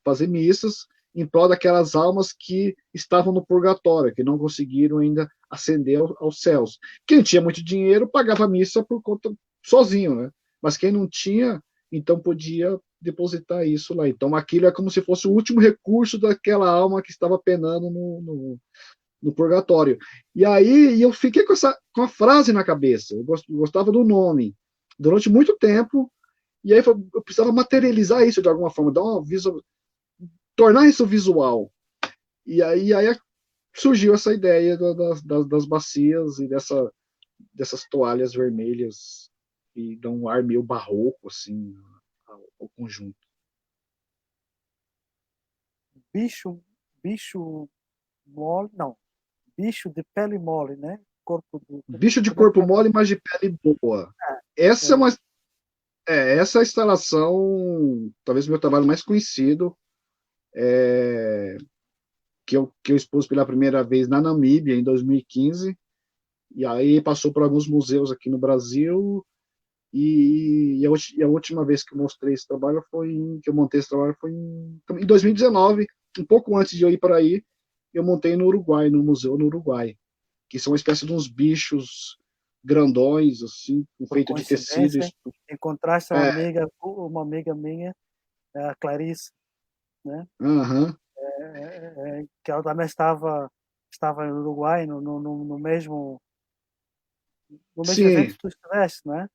fazer missas em prol daquelas almas que estavam no purgatório, que não conseguiram ainda ascender aos céus. Quem tinha muito dinheiro pagava missa por conta sozinho, né? Mas quem não tinha, então podia depositar isso lá. Então aquilo é como se fosse o último recurso daquela alma que estava penando no purgatório. E aí eu fiquei com a frase na cabeça. Eu gostava do nome durante muito tempo. E aí eu precisava materializar isso de alguma forma, dar uma tornar isso visual. E aí surgiu essa ideia das bacias e dessas toalhas vermelhas que dão um ar meio barroco assim ao conjunto. Bicho, bicho mole, não, bicho de pele mole, né? Corpo do. Bicho de Como é que corpo é? mole, mas de pele boa. Essa é É, uma essa instalação, talvez o meu trabalho mais conhecido, que eu expus pela primeira vez na Namíbia, em 2015, e aí passou por alguns museus aqui no Brasil, e a última vez que eu mostrei esse trabalho que eu montei esse trabalho foi em 2019, um pouco antes de eu ir para aí, eu montei no Uruguai, no museu no Uruguai, que são uma espécie de uns bichos grandões, assim, por feito de tecido. coincidência, encontraste É, uma amiga minha, a Clarice, né? aham, Que ela também estava no Uruguai, no mesmo evento sim, que tu estiveste, né?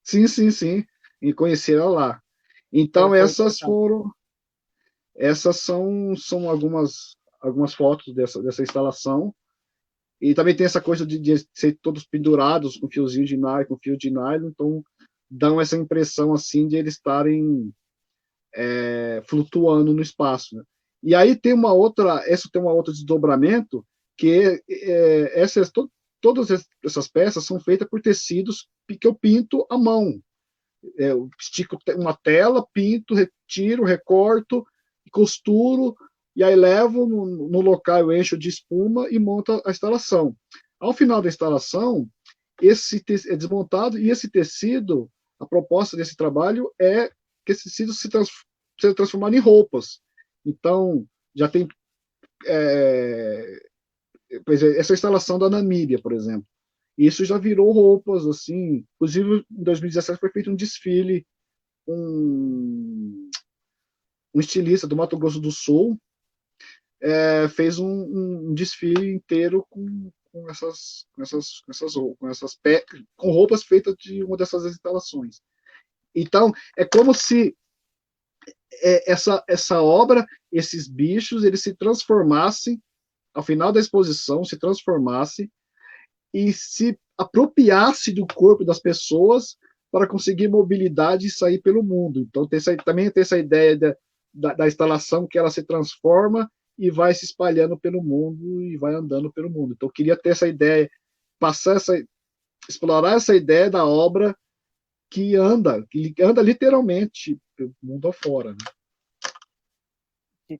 sim, sim, sim, e conheci ela lá. Foi, Então foi interessante. essas são algumas fotos dessa instalação. E também tem essa coisa de ser todos pendurados com fiozinho de nylon, com fio de nylon, então dão essa impressão assim de eles estarem flutuando no espaço, né? E aí essa tem uma outra desdobramento que todas essas peças são feitas por tecidos que eu pinto à mão. Eu estico uma tela, pinto, retiro, recorto, costuro, e aí levo no local, eu encho de espuma e monto a instalação. Ao final da instalação, é desmontado e esse tecido, a proposta desse trabalho é que esse tecido seja transformado em roupas. Então, já tem essa instalação da Namíbia, por exemplo. Isso já virou roupas, assim. Inclusive, em 2017 foi feito um desfile, um, um estilista do Mato Grosso do Sul fez um desfile inteiro com roupas feitas de uma dessas instalações. Então, é como se essa obra, esses bichos, eles se transformassem, ao final da exposição, se transformasse e se apropriasse do corpo das pessoas para conseguir mobilidade e sair pelo mundo. Então, também tem essa ideia da instalação que ela se transforma e vai se espalhando pelo mundo e vai andando pelo mundo. Então, eu queria ter essa ideia, explorar essa ideia da obra que anda literalmente pelo mundo afora. Né?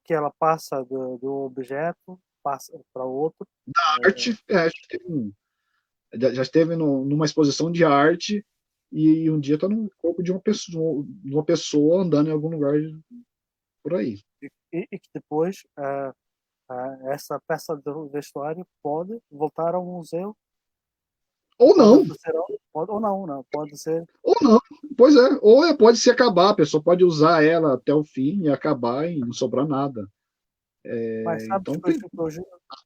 Que ela passa do objeto, passa para outro. Já esteve numa exposição de arte e um dia está no corpo de uma pessoa andando em algum lugar por aí. E que depois essa peça do vestuário pode voltar ao museu, Ou pode não, fazer, pode, ou não, pode ser. ou não. Pois é, pode se acabar, a pessoa pode usar ela até o fim e acabar e não sobrar nada. Mas sabes Então que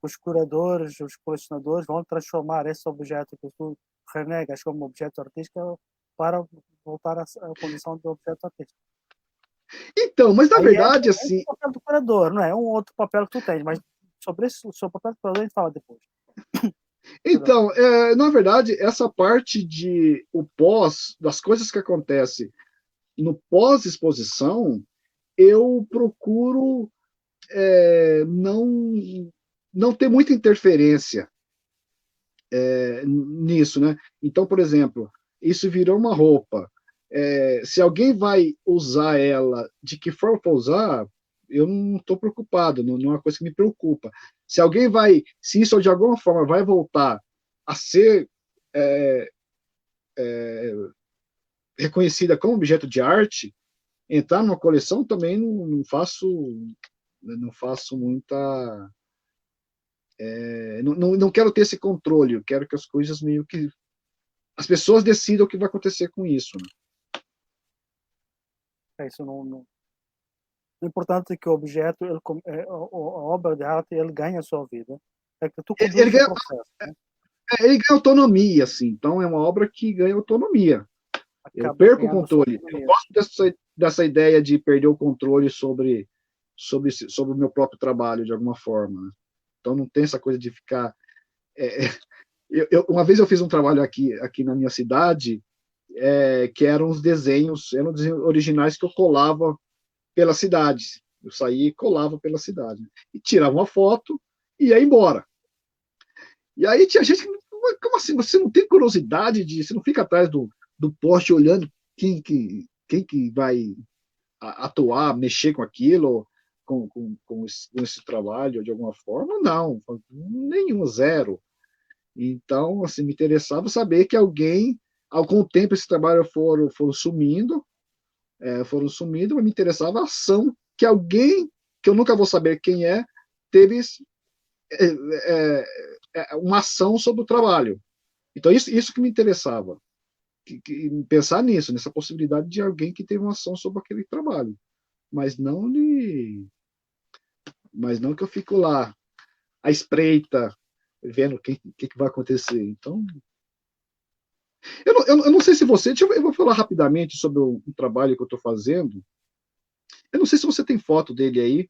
os curadores, os colecionadores vão transformar esse objeto que tu renegas como objeto artístico para voltar à condição de objeto artístico. mas na Aí é verdade, um assim, papel do curador, não é um outro papel que tu tens, mas sobre o seu papel do curador a gente fala depois. Perdão. na verdade, essa parte das coisas que acontecem no pós-exposição, eu procuro não ter muita interferência nisso, né? Então, por exemplo, isso virou uma roupa. Se alguém vai usar ela, de que forma for usar, eu não estou preocupado, não, não é uma coisa que me preocupa. Se isso de alguma forma vai voltar a ser é, reconhecida como objeto de arte, entrar numa coleção também não faço muita. Não quero ter esse controle, eu quero que as coisas meio que. As pessoas decidam o que vai acontecer com isso. Né? Isso não. O importante é que o objeto, a obra de arte, ele ganha a sua vida. É que tu Ele conduzes o ganha, processo, né? ele ganha autonomia, assim, então é uma obra que ganha autonomia. Eu Acaba perco o ganhando a sua controle. Eu autonomia. gosto dessa ideia de perder o controle sobre o meu próprio trabalho, de alguma forma. Né? Então não tem essa coisa de ficar. É, uma vez eu fiz um trabalho aqui na minha cidade, que eram desenhos originais que eu colava pela cidade. Eu saía e colava pela cidade. E tirava uma foto e ia embora. E aí tinha gente que. Como assim? Você não tem curiosidade de. Você não fica atrás do poste olhando quem que vai atuar, mexer com aquilo, com esse trabalho de alguma forma? Não. Nenhum, zero. Então, assim, me interessava saber que alguém, com o tempo, esse trabalho foram sumindo, mas me interessava a ação que alguém, que eu nunca vou saber quem teve é, uma ação sobre o trabalho. Então, isso que me interessava, pensar nisso, nessa possibilidade de alguém que teve uma ação sobre aquele trabalho, mas não que eu fico lá, à espreita, vendo o que vai acontecer. Então, eu não sei se você. Eu vou falar rapidamente sobre o trabalho que eu estou fazendo. Eu não sei se você tem foto dele aí,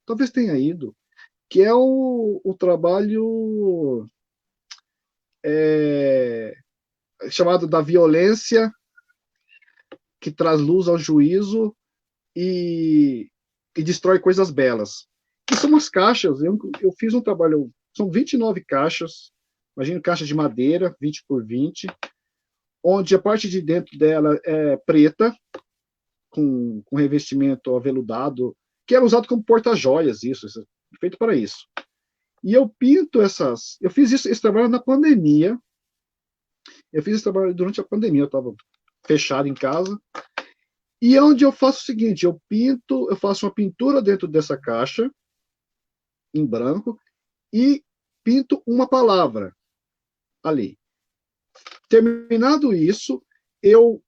talvez tenha ido, que é o trabalho é, chamado da violência que traz luz ao juízo e destrói coisas belas. Que são umas caixas. Eu fiz um trabalho, são 29 caixas, imagina caixa de madeira, 20 por 20, onde a parte de dentro dela é preta, com revestimento aveludado, que era usado como porta-joias, isso, feito para isso. E eu pinto essas. Eu fiz esse trabalho na pandemia. Eu fiz esse trabalho durante a pandemia, eu estava fechado em casa. E é onde eu faço o seguinte: eu faço uma pintura dentro dessa caixa, em branco, e pinto uma palavra ali. Terminado isso, eu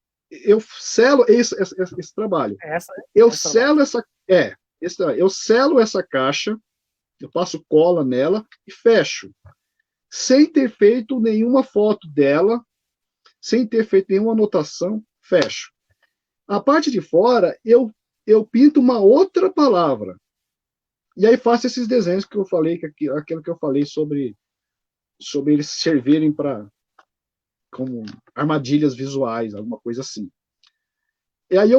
selo esse trabalho. Essa, Eu esse trabalho. selo eu selo essa caixa, eu passo cola nela e fecho, sem ter feito nenhuma foto dela, sem ter feito nenhuma anotação, fecho. A parte de fora, eu pinto uma outra palavra. E aí faço esses desenhos que eu falei, aquilo que eu falei sobre eles servirem como armadilhas visuais, alguma coisa assim. E aí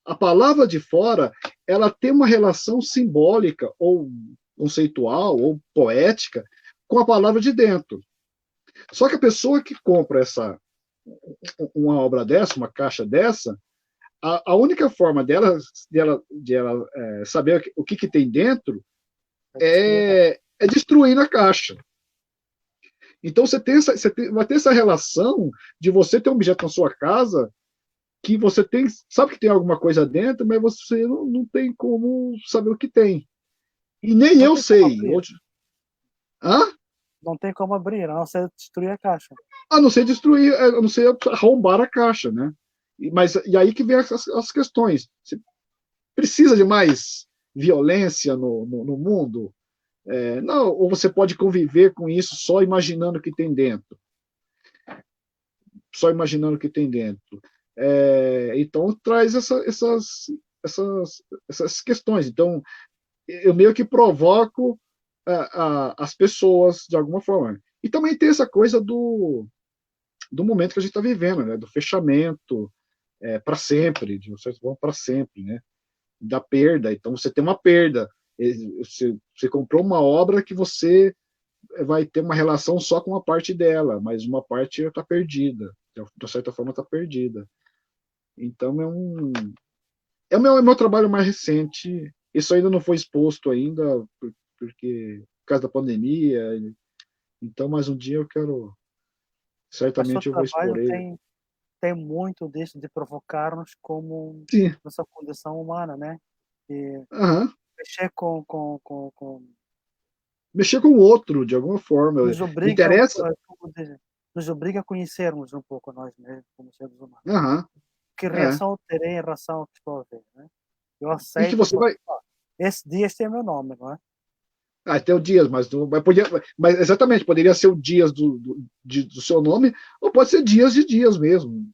a palavra de fora, ela tem uma relação simbólica ou conceitual ou poética com a palavra de dentro. Só que a pessoa que compra uma obra dessa, uma caixa dessa, a única forma de ela saber o que tem dentro é destruir a caixa. Então vai ter essa relação de você ter um objeto na sua casa que você sabe que tem alguma coisa dentro, mas você não tem como saber o que tem. E nem Não eu tem como sei. abrir. Hã? Não tem como abrir, a não ser destruir a caixa. A não ser destruir, a não ser arrombar a caixa, né? E aí que vem as questões. Você precisa de mais violência no mundo? Não, ou você pode conviver com isso só imaginando o que tem dentro. Só imaginando o que tem dentro. Então, traz essas questões. Então, eu meio que provoco as pessoas de alguma forma. E também tem essa coisa do momento que a gente está vivendo, né? Do fechamento para sempre, de vocês vão para sempre, né? Da perda. Então, você tem uma perda. Você comprou uma obra que você vai ter uma relação só com uma parte dela, mas uma parte está perdida. De certa forma, está perdida. Então, é o meu trabalho mais recente. Isso ainda não foi exposto ainda, porque por causa da pandemia. Então, mais um dia eu quero, Mas o seu certamente eu vou trabalho expor ele. tem muito disso de provocar-nos como Sim, nossa condição humana, né? E aham. mexer com Mexer com o outro, de alguma forma. nos Me obriga, interessa. como dizer, nos obriga a conhecermos um pouco nós mesmos como seres humanos. Aham, Que é. reação eu terei em relação ao que estou a ver, né? Eu E que aceito você porque vai. ó, esse dia tem meu nome, não é? Até o Dias, mas exatamente, poderia ser o Dias do seu nome, ou pode ser dias de dias mesmo.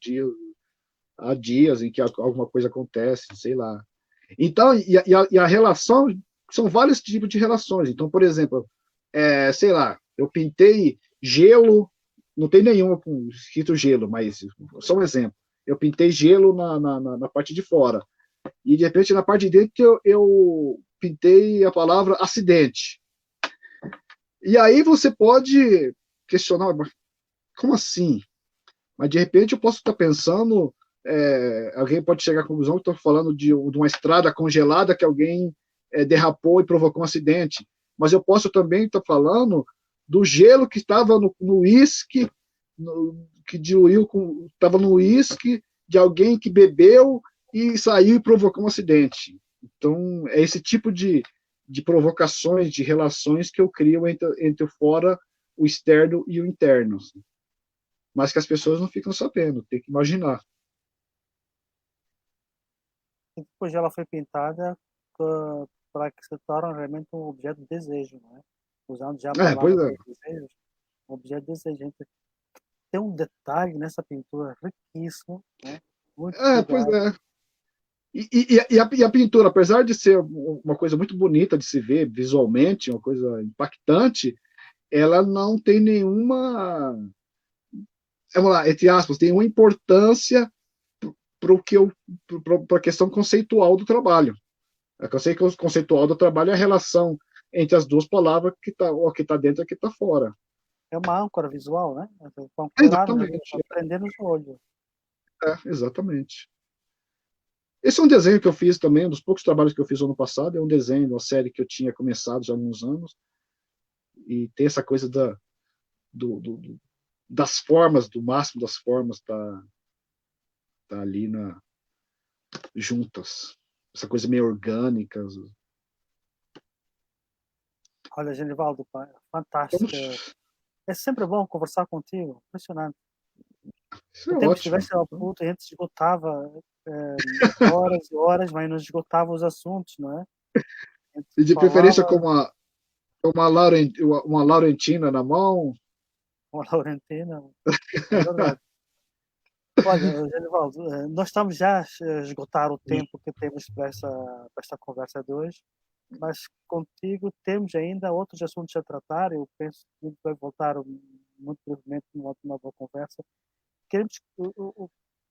Há dias em que alguma coisa acontece, sei lá. Então, e a relação, são vários tipos de relações. Então, por exemplo, sei lá, eu pintei gelo, não tem nenhuma com escrito gelo, mas só um exemplo. Eu pintei gelo na parte de fora. E de repente, na parte de dentro, eu pintei a palavra acidente. E aí você pode questionar, mas como assim? Mas de repente eu posso estar pensando, alguém pode chegar à conclusão que estou falando de uma estrada congelada que alguém derrapou e provocou um acidente. Mas eu posso também estar falando do gelo que estava no uísque, que diluiu, estava no uísque de alguém que bebeu e saiu e provocou um acidente. Então, é esse tipo de provocações, de relações que eu crio entre o fora, o externo e o interno. Assim. Mas que as pessoas não ficam sabendo, tem que imaginar. E depois ela foi pintada para que se torne realmente um objeto de desejo, não é? Usando já a Pois palavra é. de desejo, um objeto de desejo. Gente, tem um detalhe nessa pintura riquíssimo, né? Muito Pois cuidado. é. E a pintura, apesar de ser uma coisa muito bonita de se ver visualmente, uma coisa impactante, ela não tem nenhuma, vamos lá, entre aspas, tem uma importância para a questão conceitual do trabalho. A questão conceitual do trabalho é a relação entre as duas palavras que está o que está dentro e o que está fora. É uma âncora visual, né? Para ancorar-nos ali, Exatamente. para prender-nos no olho. Exatamente. Esse é um desenho que eu fiz também, um dos poucos trabalhos que eu fiz ano passado, é um desenho de uma série que eu tinha começado já há alguns anos, e tem essa coisa das formas, do máximo das formas, tá ali juntas. Essa coisa meio orgânica. Olha, Genivaldo, pá, Então, fantástica. É sempre bom conversar contigo. Impressionante. isso O é tempo que ótimo. estivesse ao puto, a gente esgotava horas e horas, mas não esgotava os assuntos, não é? A gente E de preferência falava com uma Laurentina na mão. com a Laurentina, é verdade. Olha, Genivaldo, nós estamos já a esgotar o tempo que temos para esta conversa de hoje, mas contigo temos ainda outros assuntos a tratar. Eu penso que a gente vai voltar muito brevemente numa outra nova conversa. Queremos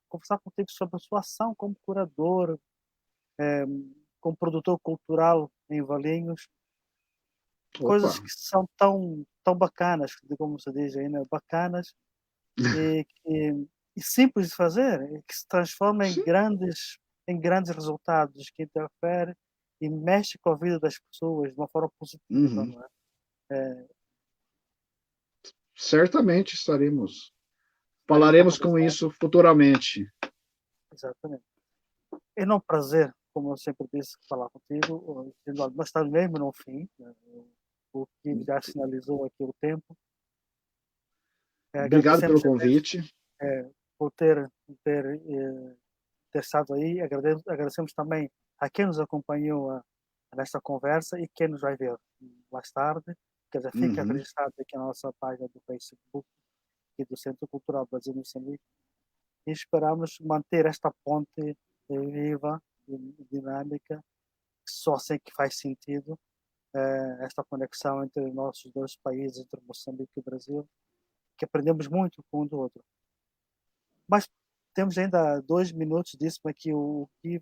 conversar contigo sobre a sua ação como curador, como produtor cultural em Valinhos, Opa! coisas que são tão bacanas, como se diz aí, né? Bacanas e simples de fazer, e que se transforma Sim. em grandes resultados, que interfere e mexe com a vida das pessoas de uma forma positiva, Uhum. não é? É, Certamente estaremos. estaremos a Falaremos com conversar, isso futuramente. exatamente. É um prazer, como eu sempre disse, falar contigo. Nós estamos mesmo no fim, né? O que já sinalizou aqui o tempo. Obrigado pelo Agradecemos imenso convite. por ter estado aí. Agradecemos também a quem nos acompanhou nesta conversa e quem nos vai ver mais tarde. Quer dizer, fica Uhum. registrado aqui na nossa página do Facebook e do Centro Cultural Brasil Moçambique e esperamos manter esta ponte viva e dinâmica, só assim que faz sentido esta conexão entre os nossos dois países, entre Moçambique e o Brasil, que aprendemos muito com um do outro. Mas temos ainda 2 minutos disso, aqui o que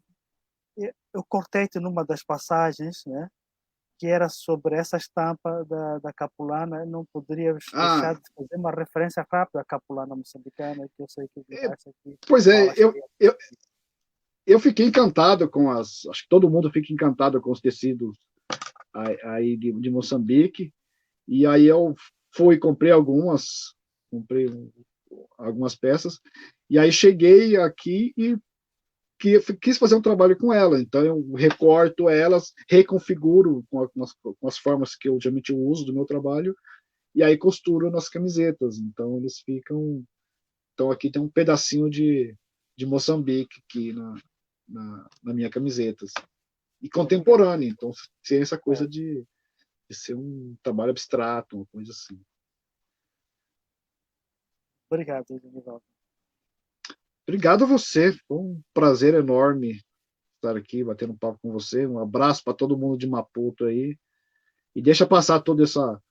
eu cortei-te numa das passagens, né? Que era sobre essa estampa da capulana. Não poderíamos deixar Ah, de fazer uma referência rápida à capulana moçambicana, que eu sei que viraste aqui, pois é, falaste. eu fiquei encantado com acho que todo mundo fica encantado com os tecidos aí de Moçambique, e aí eu comprei comprei algumas peças, e aí cheguei aqui e quis fazer um trabalho com ela, então eu recorto elas, reconfiguro com as formas que eu geralmente uso do meu trabalho, e aí costuro nas camisetas, então eles ficam, então aqui tem um pedacinho de Moçambique aqui na minha camiseta, assim. E Obrigado. contemporâneo, então tem essa coisa É, de ser um trabalho abstrato, uma coisa assim. obrigado, Nivaldo. Obrigado a você, foi um prazer enorme estar aqui batendo um papo com você. Um abraço para todo mundo de Maputo aí. E deixa passar toda essa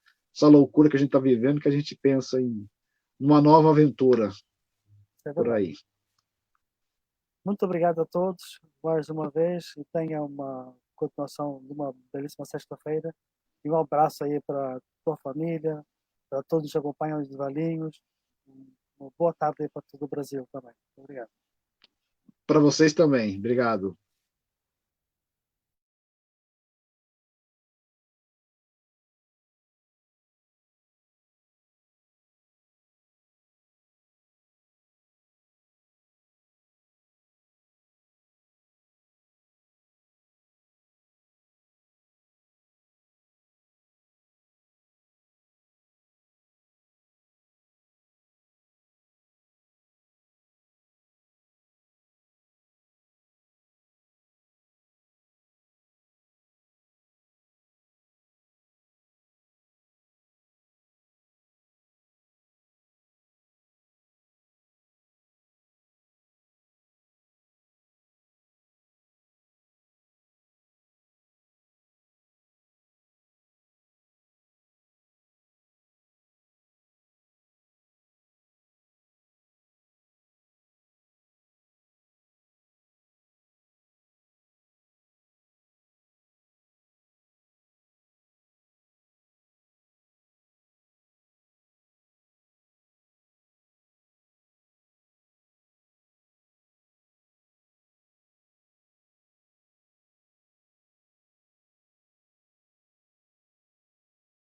loucura que a gente está vivendo, que a gente pensa em uma nova aventura É por verdade. aí. Muito obrigado a todos, mais uma vez, e tenha uma continuação de uma belíssima sexta-feira. E um abraço aí para a tua família, para todos que acompanham os Valinhos. Uma boa tarde aí para todo o Brasil também. Obrigado. Para vocês também. Obrigado.